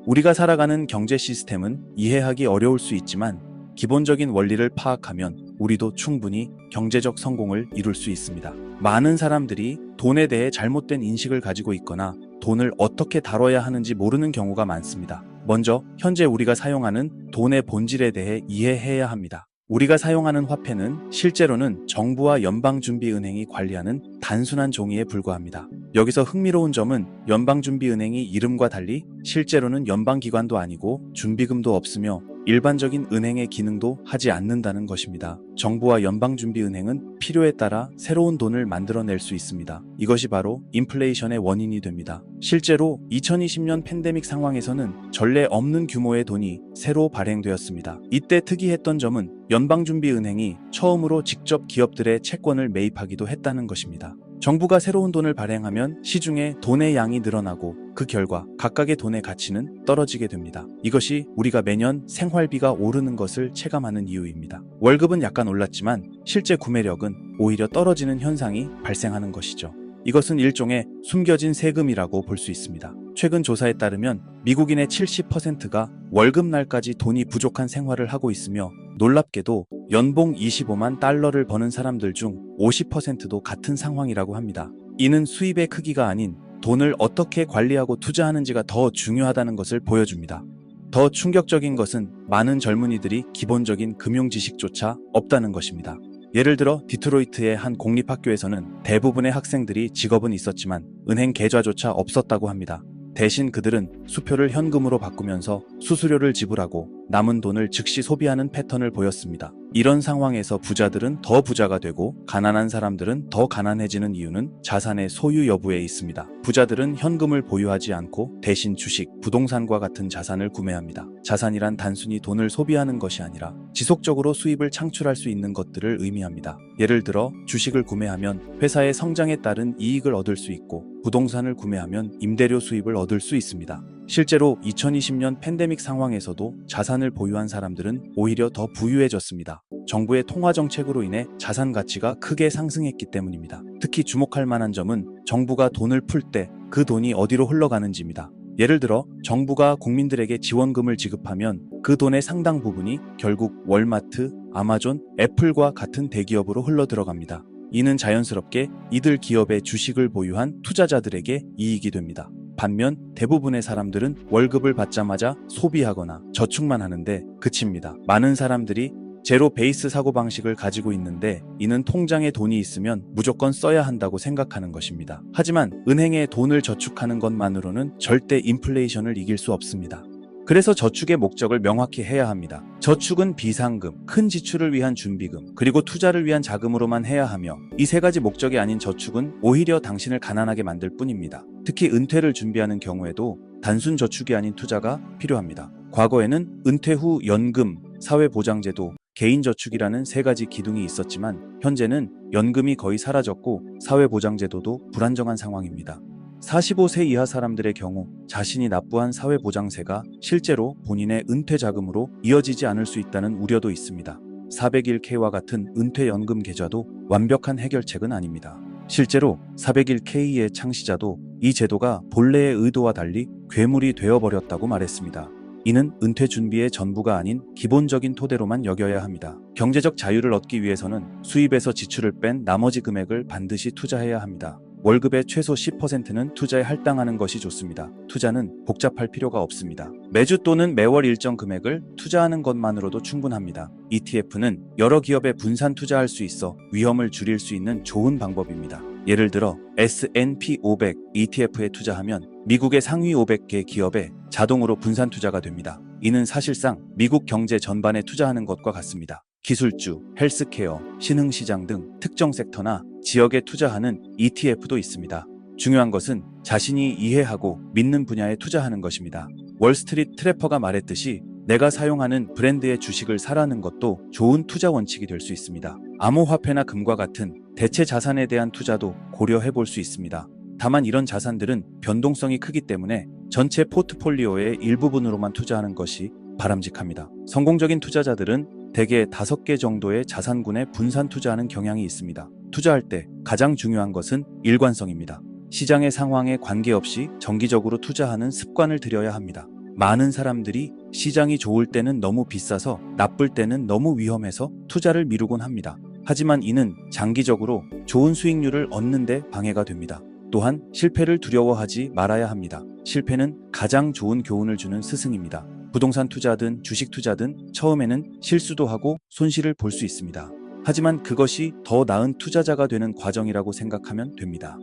우리가 살아가는 경제 시스템은 이해하기 어려울 수 있지만 기본적인 원리를 파악하면 우리도 충분히 경제적 성공을 이룰 수 있습니다. 많은 사람들이 돈에 대해 잘못된 인식을 가지고 있거나 돈을 어떻게 다뤄야 하는지 모르는 경우가 많습니다. 먼저 현재 우리가 사용하는 돈의 본질에 대해 이해해야 합니다. 우리가 사용하는 화폐는 실제로는 정부와 연방준비은행이 관리하는 단순한 종이에 불과합니다. 여기서 흥미로운 점은 연방준비은행이 이름과 달리 실제로는 연방기관도 아니고 준비금도 없으며 일반적인 은행의 기능도 하지 않는다는 것입니다. 정부와 연방준비은행은 필요에 따라 새로운 돈을 만들어낼 수 있습니다. 이것이 바로 인플레이션의 원인이 됩니다. 실제로 2020년 팬데믹 상황에서는 전례 없는 규모의 돈이 새로 발행되었습니다. 이때 특이했던 점은 연방준비은행이 처음으로 직접 기업들의 채권을 매입하기도 했다는 것입니다. 정부가 새로운 돈을 발행하면 시중에 돈의 양이 늘어나고 그 결과 각각의 돈의 가치는 떨어지게 됩니다. 이것이 우리가 매년 생활비가 오르는 것을 체감하는 이유입니다. 월급은 약간 올랐지만 실제 구매력은 오히려 떨어지는 현상이 발생하는 것이죠. 이것은 일종의 숨겨진 세금이라고 볼 수 있습니다. 최근 조사에 따르면 미국인의 70%가 월급날까지 돈이 부족한 생활을 하고 있으며 놀랍게도 연봉 25만 달러를 버는 사람들 중 50%도 같은 상황이라고 합니다. 이는 수입의 크기가 아닌 돈을 어떻게 관리하고 투자하는지가 더 중요하다는 것을 보여줍니다. 더 충격적인 것은 많은 젊은이들이 기본적인 금융 지식조차 없다는 것입니다. 예를 들어 디트로이트의 한 공립학교에서는 대부분의 학생들이 직업은 있었지만 은행 계좌조차 없었다고 합니다. 대신 그들은 수표를 현금으로 바꾸면서 수수료를 지불하고 남은 돈을 즉시 소비하는 패턴을 보였습니다. 이런 상황에서 부자들은 더 부자가 되고 가난한 사람들은 더 가난해지는 이유는 자산의 소유 여부에 있습니다. 부자들은 현금을 보유하지 않고 대신 주식, 부동산과 같은 자산을 구매합니다. 자산이란 단순히 돈을 소비하는 것이 아니라 지속적으로 수입을 창출할 수 있는 것들을 의미합니다. 예를 들어 주식을 구매하면 회사의 성장에 따른 이익을 얻을 수 있고 부동산을 구매하면 임대료 수입을 얻을 수 있습니다. 실제로 2020년 팬데믹 상황에서도 자산을 보유한 사람들은 오히려 더 부유해졌습니다. 정부의 통화 정책으로 인해 자산 가치가 크게 상승했기 때문입니다. 특히 주목할 만한 점은 정부가 돈을 풀 때 그 돈이 어디로 흘러가는지입니다. 예를 들어 정부가 국민들에게 지원금을 지급하면 그 돈의 상당 부분이 결국 월마트, 아마존, 애플과 같은 대기업으로 흘러들어갑니다. 이는 자연스럽게 이들 기업의 주식을 보유한 투자자들에게 이익이 됩니다. 반면 대부분의 사람들은 월급을 받자마자 소비하거나 저축만 하는데 그칩니다. 많은 사람들이 제로 베이스 사고방식을 가지고 있는데 이는 통장에 돈이 있으면 무조건 써야 한다고 생각하는 것입니다. 하지만 은행에 돈을 저축하는 것만으로는 절대 인플레이션을 이길 수 없습니다. 그래서 저축의 목적을 명확히 해야 합니다. 저축은 비상금, 큰 지출을 위한 준비금, 그리고 투자를 위한 자금으로만 해야 하며 이 세 가지 목적이 아닌 저축은 오히려 당신을 가난하게 만들 뿐입니다. 특히 은퇴를 준비하는 경우에도 단순 저축이 아닌 투자가 필요합니다. 과거에는 은퇴 후 연금, 사회보장제도, 개인저축이라는 세 가지 기둥이 있었지만 현재는 연금이 거의 사라졌고 사회보장제도도 불안정한 상황입니다. 45세 이하 사람들의 경우 자신이 납부한 사회보장세가 실제로 본인의 은퇴 자금으로 이어지지 않을 수 있다는 우려도 있습니다. 401k와 같은 은퇴연금 계좌도 완벽한 해결책은 아닙니다. 실제로 401k의 창시자도 이 제도가 본래의 의도와 달리 괴물이 되어버렸다고 말했습니다. 이는 은퇴 준비의 전부가 아닌 기본적인 토대로만 여겨야 합니다. 경제적 자유를 얻기 위해서는 수입에서 지출을 뺀 나머지 금액을 반드시 투자해야 합니다. 월급의 최소 10%는 투자에 할당하는 것이 좋습니다. 투자는 복잡할 필요가 없습니다. 매주 또는 매월 일정 금액을 투자하는 것만으로도 충분합니다. ETF는 여러 기업에 분산 투자할 수 있어 위험을 줄일 수 있는 좋은 방법입니다. 예를 들어 S&P 500 ETF에 투자하면 미국의 상위 500개 기업에 자동으로 분산 투자가 됩니다. 이는 사실상 미국 경제 전반에 투자하는 것과 같습니다. 기술주, 헬스케어, 신흥시장 등 특정 섹터나 지역에 투자하는 ETF도 있습니다. 중요한 것은 자신이 이해하고 믿는 분야에 투자하는 것입니다. 월스트리트 트래퍼가 말했듯이 내가 사용하는 브랜드의 주식을 사라는 것도 좋은 투자 원칙이 될 수 있습니다. 암호화폐나 금과 같은 대체 자산에 대한 투자도 고려해 볼 수 있습니다. 다만 이런 자산들은 변동성이 크기 때문에 전체 포트폴리오의 일부분으로만 투자하는 것이 바람직합니다. 성공적인 투자자들은 대개 5개 정도의 자산군에 분산 투자하는 경향이 있습니다. 투자할 때 가장 중요한 것은 일관성입니다. 시장의 상황에 관계없이 정기적으로 투자하는 습관을 들여야 합니다. 많은 사람들이 시장이 좋을 때는 너무 비싸서 나쁠 때는 너무 위험해서 투자를 미루곤 합니다. 하지만 이는 장기적으로 좋은 수익률을 얻는 데 방해가 됩니다. 또한 실패를 두려워하지 말아야 합니다. 실패는 가장 좋은 교훈을 주는 스승입니다. 부동산 투자든 주식 투자든 처음에는 실수도 하고 손실을 볼 수 있습니다. 하지만 그것이 더 나은 투자자가 되는 과정이라고 생각하면 됩니다.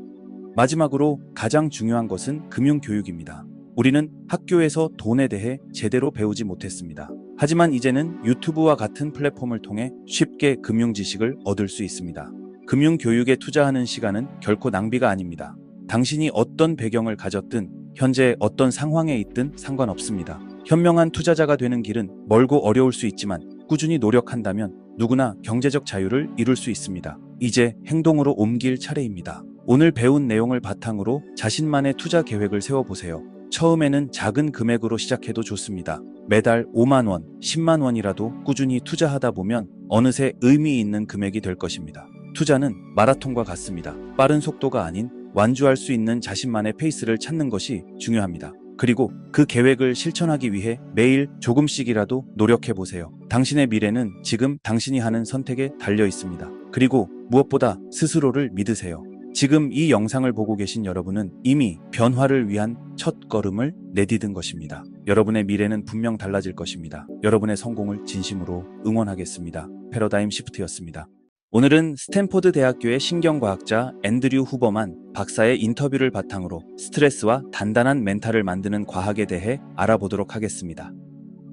마지막으로 가장 중요한 것은 금융교육입니다. 우리는 학교에서 돈에 대해 제대로 배우지 못했습니다. 하지만 이제는 유튜브와 같은 플랫폼을 통해 쉽게 금융 지식을 얻을 수 있습니다. 금융교육에 투자하는 시간은 결코 낭비가 아닙니다. 당신이 어떤 배경을 가졌든 현재 어떤 상황에 있든 상관없습니다. 현명한 투자자가 되는 길은 멀고 어려울 수 있지만 꾸준히 노력한다면 누구나 경제적 자유를 이룰 수 있습니다. 이제 행동으로 옮길 차례입니다. 오늘 배운 내용을 바탕으로 자신만의 투자 계획을 세워보세요. 처음에는 작은 금액으로 시작해도 좋습니다. 매달 5만 원, 10만 원이라도 꾸준히 투자하다 보면 어느새 의미 있는 금액이 될 것입니다. 투자는 마라톤과 같습니다. 빠른 속도가 아닌 완주할 수 있는 자신만의 페이스를 찾는 것이 중요합니다. 그리고 그 계획을 실천하기 위해 매일 조금씩이라도 노력해보세요. 당신의 미래는 지금 당신이 하는 선택에 달려 있습니다. 그리고 무엇보다 스스로를 믿으세요. 지금 이 영상을 보고 계신 여러분은 이미 변화를 위한 첫 걸음을 내디딘 것입니다. 여러분의 미래는 분명 달라질 것입니다. 여러분의 성공을 진심으로 응원하겠습니다. 패러다임 시프트였습니다. 오늘은 스탠포드 대학교의 신경과학자 앤드류 후버만 박사의 인터뷰를 바탕으로 스트레스와 단단한 멘탈을 만드는 과학에 대해 알아보도록 하겠습니다.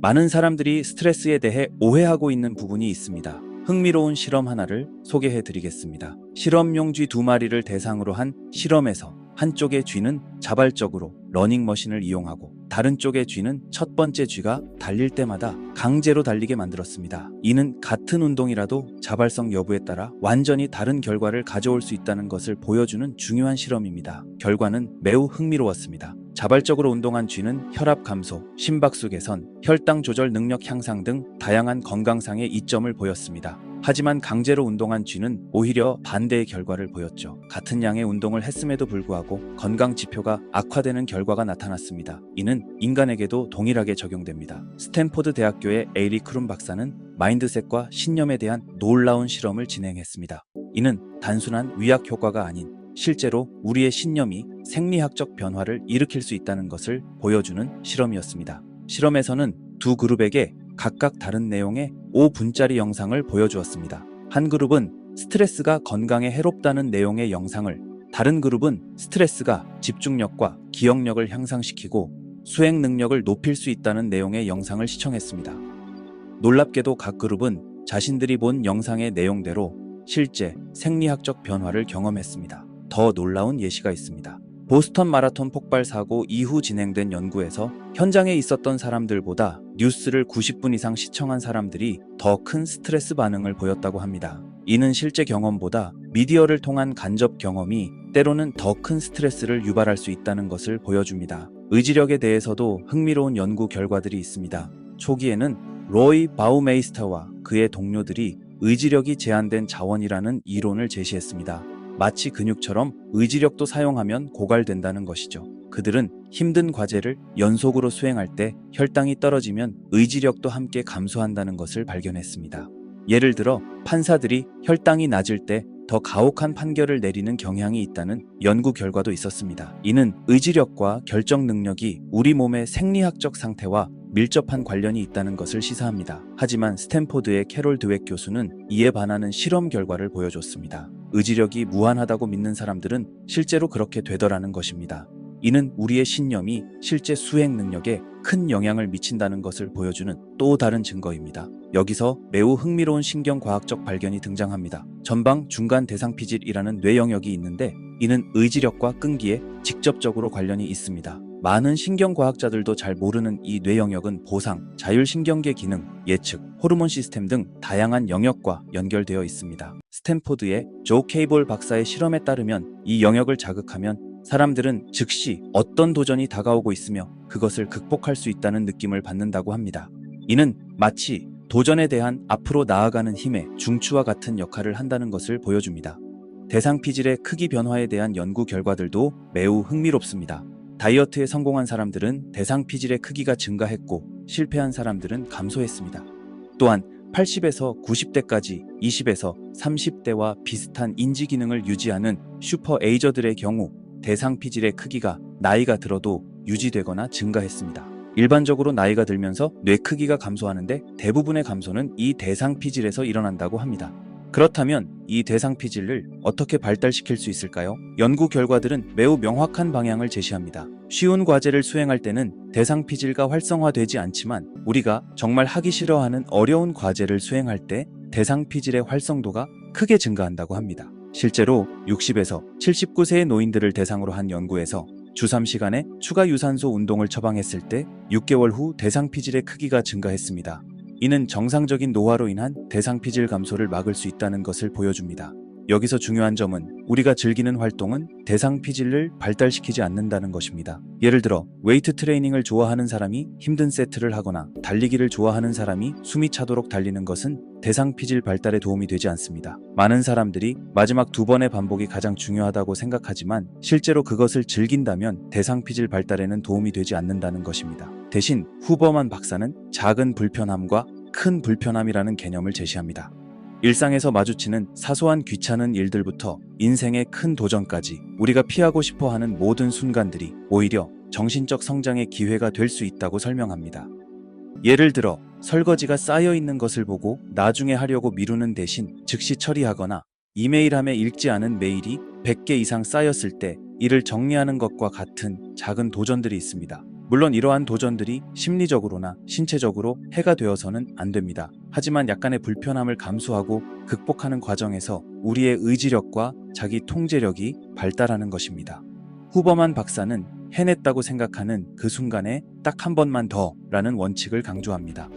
많은 사람들이 스트레스에 대해 오해하고 있는 부분이 있습니다. 흥미로운 실험 하나를 소개해 드리겠습니다. 실험용 쥐 2마리를 대상으로 한 실험에서 한쪽의 쥐는 자발적으로 러닝머신을 이용하고 다른 쪽의 쥐는 첫 번째 쥐가 달릴 때마다 강제로 달리게 만들었습니다. 이는 같은 운동이라도 자발성 여부에 따라 완전히 다른 결과를 가져올 수 있다는 것을 보여주는 중요한 실험입니다. 결과는 매우 흥미로웠습니다. 자발적으로 운동한 쥐는 혈압 감소, 심박수 개선, 혈당 조절 능력 향상 등 다양한 건강상의 이점을 보였습니다. 하지만 강제로 운동한 G는 오히려 반대의 결과를 보였죠. 같은 양의 운동을 했음에도 불구하고 건강 지표가 악화되는 결과가 나타났습니다. 이는 인간에게도 동일하게 적용됩니다. 스탠포드 대학교의 에이리 크룸 박사는 마인드셋과 신념에 대한 놀라운 실험을 진행했습니다. 이는 단순한 위약 효과가 아닌 실제로 우리의 신념이 생리학적 변화를 일으킬 수 있다는 것을 보여주는 실험이었습니다. 실험에서는 두 그룹에게 각각 다른 내용의 5분짜리 영상을 보여주었습니다. 한 그룹은 스트레스가 건강에 해롭다는 내용의 영상을, 다른 그룹은 스트레스가 집중력과 기억력을 향상시키고 수행 능력을 높일 수 있다는 내용의 영상을 시청했습니다. 놀랍게도 각 그룹은 자신들이 본 영상의 내용대로 실제 생리학적 변화를 경험했습니다. 더 놀라운 예시가 있습니다. 보스턴 마라톤 폭발 사고 이후 진행된 연구에서 현장에 있었던 사람들보다 뉴스를 90분 이상 시청한 사람들이 더 큰 스트레스 반응을 보였다고 합니다. 이는 실제 경험보다 미디어를 통한 간접 경험이 때로는 더 큰 스트레스를 유발할 수 있다는 것을 보여줍니다. 의지력에 대해서도 흥미로운 연구 결과들이 있습니다. 초기에는 로이 바우메이스터와 그의 동료들이 의지력이 제한된 자원이라는 이론을 제시했습니다. 마치 근육처럼 의지력도 사용하면 고갈된다는 것이죠. 그들은 힘든 과제를 연속으로 수행할 때 혈당이 떨어지면 의지력도 함께 감소한다는 것을 발견했습니다. 예를 들어 판사들이 혈당이 낮을 때 더 가혹한 판결을 내리는 경향이 있다는 연구 결과도 있었습니다. 이는 의지력과 결정 능력이 우리 몸의 생리학적 상태와 밀접한 관련이 있다는 것을 시사합니다. 하지만 스탠포드의 캐롤 드웩 교수는 이에 반하는 실험 결과를 보여줬습니다. 의지력이 무한하다고 믿는 사람들은 실제로 그렇게 되더라는 것입니다. 이는 우리의 신념이 실제 수행 능력에 큰 영향을 미친다는 것을 보여주는 또 다른 증거입니다. 여기서 매우 흥미로운 신경과학적 발견이 등장합니다. 전방 중간 대상피질이라는 뇌 영역이 있는데 이는 의지력과 끈기에 직접적으로 관련이 있습니다. 많은 신경과학자들도 잘 모르는 이 뇌 영역은 보상, 자율신경계 기능, 예측, 호르몬 시스템 등 다양한 영역과 연결되어 있습니다. 스탠포드의 조 케이볼 박사의 실험에 따르면 이 영역을 자극하면 사람들은 즉시 어떤 도전이 다가오고 있으며 그것을 극복할 수 있다는 느낌을 받는다고 합니다. 이는 마치 도전에 대한 앞으로 나아가는 힘의 중추와 같은 역할을 한다는 것을 보여줍니다. 대상피질의 크기 변화에 대한 연구 결과들도 매우 흥미롭습니다. 다이어트에 성공한 사람들은 대상피질의 크기가 증가했고 실패한 사람들은 감소했습니다. 또한 80에서 90대까지 20에서 30대와 비슷한 인지 기능을 유지하는 슈퍼 에이저들의 경우 대상피질의 크기가 나이가 들어도 유지되거나 증가했습니다. 일반적으로 나이가 들면서 뇌 크기가 감소하는데 대부분의 감소는 이 대상피질에서 일어난다고 합니다. 그렇다면 이 대상피질을 어떻게 발달시킬 수 있을까요? 연구 결과들은 매우 명확한 방향을 제시합니다. 쉬운 과제를 수행할 때는 대상피질가 활성화되지 않지만 우리가 정말 하기 싫어하는 어려운 과제를 수행할 때 대상피질의 활성도가 크게 증가한다고 합니다. 실제로 60에서 79세의 노인들을 대상으로 한 연구에서 주 3시간의 추가 유산소 운동을 처방했을 때 6개월 후 대상피질의 크기가 증가했습니다. 이는 정상적인 노화로 인한 대상피질 감소를 막을 수 있다는 것을 보여줍니다. 여기서 중요한 점은 우리가 즐기는 활동은 대상피질을 발달시키지 않는다는 것입니다. 예를 들어 웨이트 트레이닝을 좋아하는 사람이 힘든 세트를 하거나 달리기를 좋아하는 사람이 숨이 차도록 달리는 것은 대상피질 발달에 도움이 되지 않습니다. 많은 사람들이 마지막 2번의 반복이 가장 중요하다고 생각하지만 실제로 그것을 즐긴다면 대상피질 발달에는 도움이 되지 않는다는 것입니다. 대신 후버만 박사는 작은 불편함과 큰 불편함이라는 개념을 제시합니다. 일상에서 마주치는 사소한 귀찮은 일들부터 인생의 큰 도전까지 우리가 피하고 싶어 하는 모든 순간들이 오히려 정신적 성장의 기회가 될 수 있다고 설명합니다. 예를 들어 설거지가 쌓여 있는 것을 보고 나중에 하려고 미루는 대신 즉시 처리하거나 이메일함에 읽지 않은 메일이 100개 이상 쌓였을 때 이를 정리하는 것과 같은 작은 도전들이 있습니다. 물론 이러한 도전들이 심리적으로나 신체적으로 해가 되어서는 안 됩니다. 하지만 약간의 불편함을 감수하고 극복하는 과정에서 우리의 의지력과 자기 통제력이 발달하는 것입니다. 후버만 박사는 해냈다고 생각하는 그 순간에 딱 한 번만 더 라는 원칙을 강조합니다.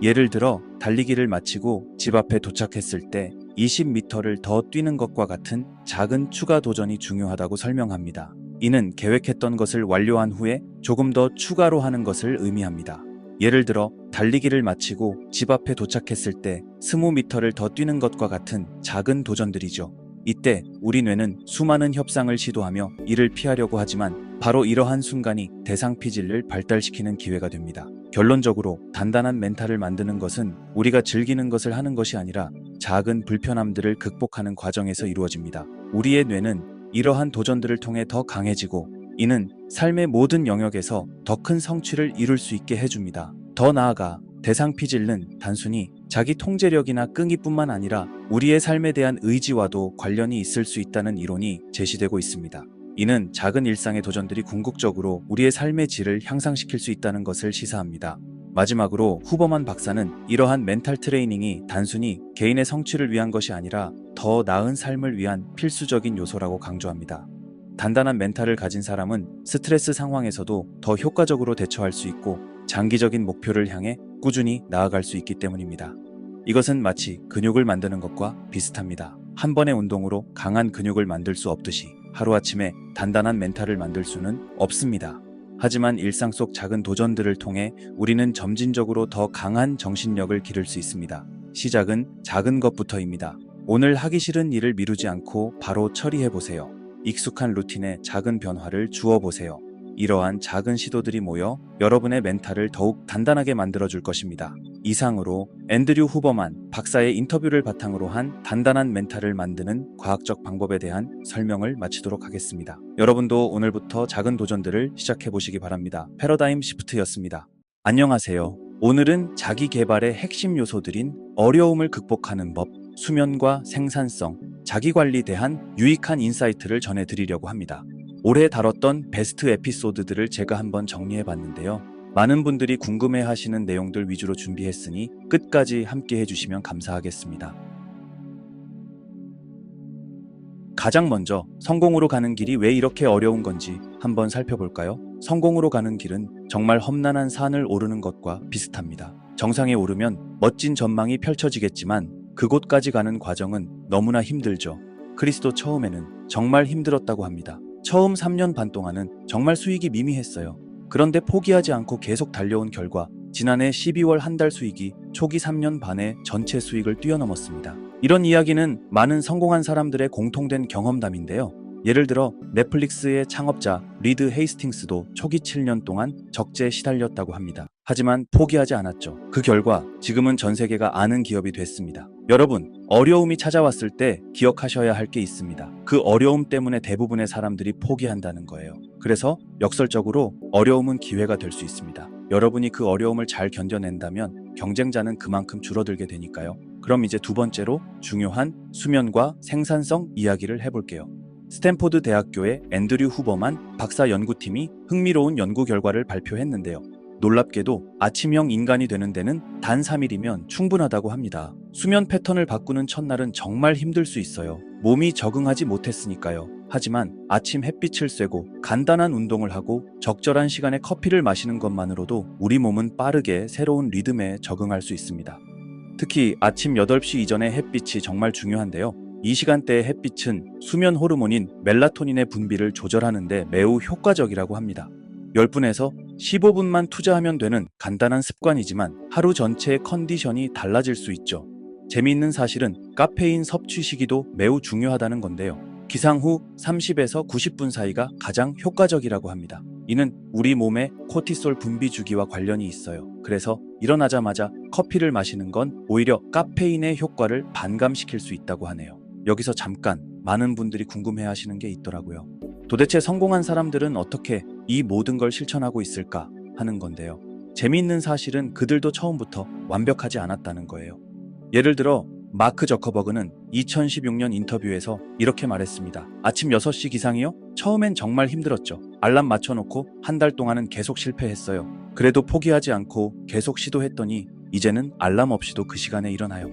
예를 들어 달리기를 마치고 집 앞에 도착했을 때 20m를 더 뛰는 것과 같은 작은 추가 도전이 중요하다고 설명합니다. 이는 계획했던 것을 완료한 후에 조금 더 추가로 하는 것을 의미합니다. 예를 들어 달리기를 마치고 집 앞에 도착했을 때 20m를 더 뛰는 것과 같은 작은 도전들이죠. 이때 우리 뇌는 수많은 협상을 시도하며 이를 피하려고 하지만 바로 이러한 순간이 대상 피질을 발달시키는 기회가 됩니다. 결론적으로 단단한 멘탈을 만드는 것은 우리가 즐기는 것을 하는 것이 아니라 작은 불편함들을 극복하는 과정에서 이루어집니다. 우리의 뇌는 이러한 도전들을 통해 더 강해지고 이는 삶의 모든 영역에서 더 큰 성취를 이룰 수 있게 해줍니다. 더 나아가 대상 피질은 단순히 자기 통제력이나 끈기뿐만 아니라 우리의 삶에 대한 의지와도 관련이 있을 수 있다는 이론이 제시되고 있습니다. 이는 작은 일상의 도전들이 궁극적으로 우리의 삶의 질을 향상시킬 수 있다는 것을 시사합니다. 마지막으로 후버만 박사는 이러한 멘탈 트레이닝이 단순히 개인의 성취를 위한 것이 아니라 더 나은 삶을 위한 필수적인 요소라고 강조합니다. 단단한 멘탈을 가진 사람은 스트레스 상황에서도 더 효과적으로 대처할 수 있고 장기적인 목표를 향해 꾸준히 나아갈 수 있기 때문입니다. 이것은 마치 근육을 만드는 것과 비슷합니다. 한 번의 운동으로 강한 근육을 만들 수 없듯이 하루아침에 단단한 멘탈을 만들 수는 없습니다. 하지만 일상 속 작은 도전들을 통해 우리는 점진적으로 더 강한 정신력을 기를 수 있습니다. 시작은 작은 것부터입니다. 오늘 하기 싫은 일을 미루지 않고 바로 처리해보세요. 익숙한 루틴에 작은 변화를 주어보세요. 이러한 작은 시도들이 모여 여러분의 멘탈을 더욱 단단하게 만들어줄 것입니다. 이상으로 앤드류 후버만 박사의 인터뷰를 바탕으로 한 단단한 멘탈을 만드는 과학적 방법에 대한 설명을 마치도록 하겠습니다. 여러분도 오늘부터 작은 도전들을 시작해보시기 바랍니다. 패러다임 시프트였습니다. 안녕하세요. 오늘은 자기 개발의 핵심 요소들인 어려움을 극복하는 법, 수면과 생산성, 자기관리에 대한 유익한 인사이트를 전해드리려고 합니다. 올해 다뤘던 베스트 에피소드들을 제가 한번 정리해봤는데요. 많은 분들이 궁금해하시는 내용들 위주로 준비했으니 끝까지 함께 해주시면 감사하겠습니다. 가장 먼저 성공으로 가는 길이 왜 이렇게 어려운 건지 한번 살펴볼까요? 성공으로 가는 길은 정말 험난한 산을 오르는 것과 비슷합니다. 정상에 오르면 멋진 전망이 펼쳐지겠지만 그곳까지 가는 과정은 너무나 힘들죠. 크리스도 처음에는 정말 힘들었다고 합니다. 처음 3년 반 동안은 정말 수익이 미미했어요. 그런데 포기하지 않고 계속 달려온 결과 지난해 12월 한 달 수익이 초기 3년 반의 전체 수익을 뛰어넘었습니다. 이런 이야기는 많은 성공한 사람들의 공통된 경험담인데요. 예를 들어 넷플릭스의 창업자 리드 헤이스팅스도 초기 7년 동안 적재에 시달렸다고 합니다. 하지만 포기하지 않았죠. 그 결과 지금은 전 세계가 아는 기업이 됐습니다. 여러분, 어려움이 찾아왔을 때 기억하셔야 할 게 있습니다. 그 어려움 때문에 대부분의 사람들이 포기한다는 거예요. 그래서 역설적으로 어려움은 기회가 될 수 있습니다. 여러분이 그 어려움을 잘 견뎌낸다면 경쟁자는 그만큼 줄어들게 되니까요. 그럼 이제 두 번째로 중요한 수면과 생산성 이야기를 해볼게요. 스탠포드 대학교의 앤드류 후버만 박사 연구팀이 흥미로운 연구 결과를 발표했는데요. 놀랍게도 아침형 인간이 되는 데는 단 3일이면 충분하다고 합니다. 수면 패턴을 바꾸는 첫날은 정말 힘들 수 있어요. 몸이 적응하지 못했으니까요. 하지만 아침 햇빛을 쐬고 간단한 운동을 하고 적절한 시간에 커피를 마시는 것만으로도 우리 몸은 빠르게 새로운 리듬에 적응할 수 있습니다. 특히 아침 8시 이전의 햇빛이 정말 중요한데요. 이 시간대의 햇빛은 수면 호르몬인 멜라토닌의 분비를 조절하는 데 매우 효과적이라고 합니다. 10분에서 15분만 투자하면 되는 간단한 습관이지만 하루 전체의 컨디션이 달라질 수 있죠. 재미있는 사실은 카페인 섭취 시기도 매우 중요하다는 건데요. 기상 후 30에서 90분 사이가 가장 효과적이라고 합니다. 이는 우리 몸의 코티솔 분비 주기와 관련이 있어요. 그래서 일어나자마자 커피를 마시는 건 오히려 카페인의 효과를 반감시킬 수 있다고 하네요. 여기서 잠깐 많은 분들이 궁금해하시는 게 있더라고요. 도대체 성공한 사람들은 어떻게 이 모든 걸 실천하고 있을까 하는 건데요. 재미있는 사실은 그들도 처음부터 완벽하지 않았다는 거예요. 예를 들어 마크 저커버그는 2016년 인터뷰에서 이렇게 말했습니다. 아침 6시 기상이요? 처음엔 정말 힘들었죠. 알람 맞춰놓고 한 달 동안은 계속 실패했어요. 그래도 포기하지 않고 계속 시도했더니 이제는 알람 없이도 그 시간에 일어나요.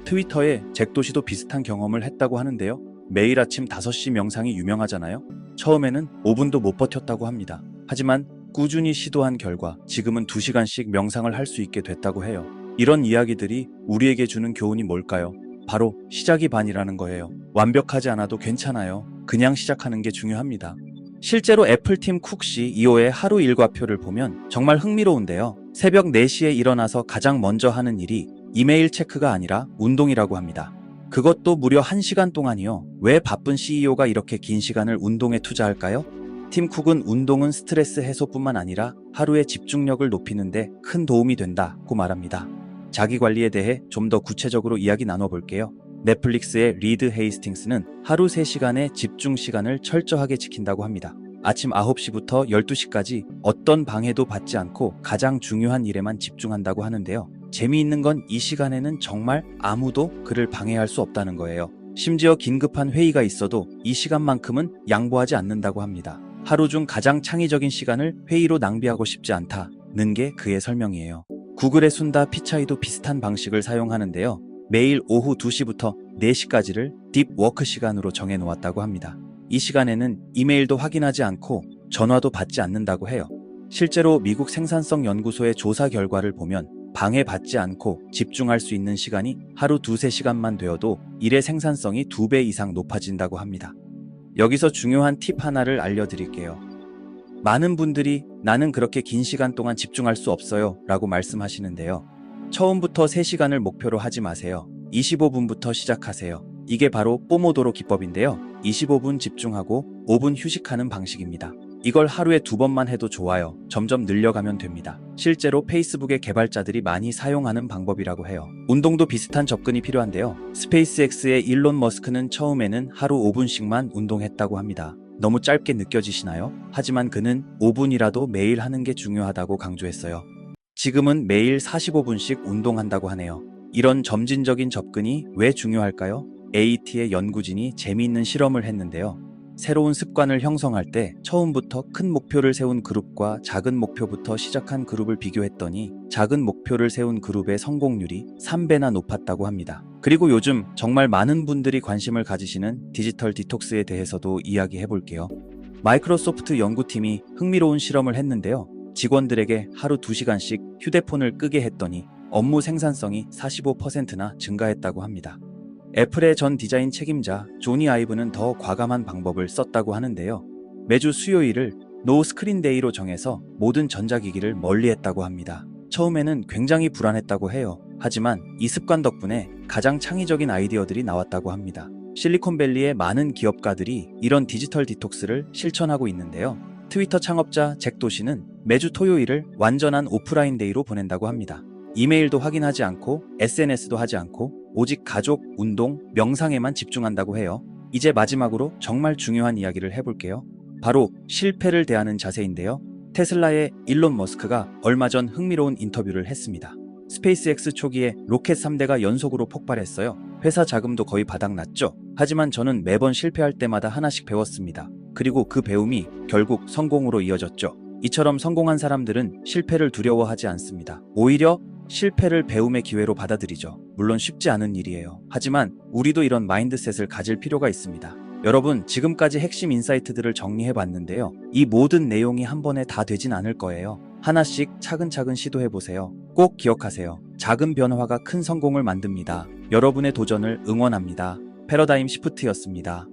트위터의 잭도시도 비슷한 경험을 했다고 하는데요. 매일 아침 5시 명상이 유명하잖아요. 처음에는 5분도 못 버텼다고 합니다. 하지만 꾸준히 시도한 결과 지금은 2시간씩 명상을 할 수 있게 됐다고 해요. 이런 이야기들이 우리에게 주는 교훈이 뭘까요? 바로 시작이 반이라는 거예요. 완벽하지 않아도 괜찮아요. 그냥 시작하는 게 중요합니다. 실제로 애플팀 쿡시 2호의 하루 일과표를 보면 정말 흥미로운데요. 새벽 4시에 일어나서 가장 먼저 하는 일이 이메일 체크가 아니라 운동이라고 합니다. 그것도 무려 1시간 동안이요. 왜 바쁜 CEO가 이렇게 긴 시간을 운동에 투자할까요? 팀 쿡은 운동은 스트레스 해소뿐만 아니라 하루의 집중력을 높이는데 큰 도움이 된다고 말합니다. 자기 관리에 대해 좀 더 구체적으로 이야기 나눠볼게요. 넷플릭스의 리드 헤이스팅스는 하루 3시간의 집중 시간을 철저하게 지킨다고 합니다. 아침 9시부터 12시까지 어떤 방해도 받지 않고 가장 중요한 일에만 집중한다고 하는데요. 재미있는 건 이 시간에는 정말 아무도 그를 방해할 수 없다는 거예요. 심지어 긴급한 회의가 있어도 이 시간만큼은 양보하지 않는다고 합니다. 하루 중 가장 창의적인 시간을 회의로 낭비하고 싶지 않다는 게 그의 설명이에요. 구글의 순다 피차이도 비슷한 방식을 사용하는데요. 매일 오후 2시부터 4시까지를 딥워크 시간으로 정해놓았다고 합니다. 이 시간에는 이메일도 확인하지 않고 전화도 받지 않는다고 해요. 실제로 미국 생산성 연구소의 조사 결과를 보면 방해받지 않고 집중할 수 있는 시간이 하루 2~3시간만 되어도 일의 생산성이 2배 이상 높아진다고 합니다. 여기서 중요한 팁 하나를 알려드릴게요. 많은 분들이 나는 그렇게 긴 시간 동안 집중할 수 없어요 라고 말씀하시는데요. 처음부터 3시간을 목표로 하지 마세요. 25분부터 시작하세요. 이게 바로 포모도로 기법인데요. 25분 집중하고 5분 휴식하는 방식입니다. 이걸 하루에 2번만 해도 좋아요. 점점 늘려가면 됩니다. 실제로 페이스북의 개발자들이 많이 사용하는 방법이라고 해요. 운동도 비슷한 접근이 필요한데요. 스페이스X의 일론 머스크는 처음에는 하루 5분씩만 운동했다고 합니다. 너무 짧게 느껴지시나요? 하지만 그는 5분이라도 매일 하는 게 중요하다고 강조했어요. 지금은 매일 45분씩 운동한다고 하네요. 이런 점진적인 접근이 왜 중요할까요? AET의 연구진이 재미있는 실험을 했는데요. 새로운 습관을 형성할 때 처음부터 큰 목표를 세운 그룹과 작은 목표부터 시작한 그룹을 비교했더니 작은 목표를 세운 그룹의 성공률이 3배나 높았다고 합니다. 그리고 요즘 정말 많은 분들이 관심을 가지시는 디지털 디톡스에 대해서도 이야기해 볼게요. 마이크로소프트 연구팀이 흥미로운 실험을 했는데요. 직원들에게 하루 2시간씩 휴대폰을 끄게 했더니 업무 생산성이 45%나 증가했다고 합니다. 애플의 전 디자인 책임자 조니 아이브는 더 과감한 방법을 썼다고 하는데요. 매주 수요일을 노 스크린 데이로 정해서 모든 전자기기를 멀리했다고 합니다. 처음에는 굉장히 불안했다고 해요. 하지만 이 습관 덕분에 가장 창의적인 아이디어들이 나왔다고 합니다. 실리콘밸리의 많은 기업가들이 이런 디지털 디톡스를 실천하고 있는데요. 트위터 창업자 잭 도시는 매주 토요일을 완전한 오프라인 데이로 보낸다고 합니다. 이메일도 확인하지 않고 SNS도 하지 않고 오직 가족, 운동, 명상에만 집중한다고 해요. 이제 마지막으로 정말 중요한 이야기를 해볼게요. 바로 실패를 대하는 자세인데요. 테슬라의 일론 머스크가 얼마 전 흥미로운 인터뷰를 했습니다. 스페이스X 초기에 로켓 3대가 연속으로 폭발했어요. 회사 자금도 거의 바닥났죠. 하지만 저는 매번 실패할 때마다 하나씩 배웠습니다. 그리고 그 배움이 결국 성공으로 이어졌죠. 이처럼 성공한 사람들은 실패를 두려워하지 않습니다. 오히려 실패를 배움의 기회로 받아들이죠. 물론 쉽지 않은 일이에요. 하지만 우리도 이런 마인드셋을 가질 필요가 있습니다. 여러분, 지금까지 핵심 인사이트들을 정리해 봤는데요. 이 모든 내용이 한 번에 다 되진 않을 거예요. 하나씩 차근차근 시도해 보세요. 꼭 기억하세요. 작은 변화가 큰 성공을 만듭니다. 여러분의 도전을 응원합니다. 패러다임 시프트였습니다.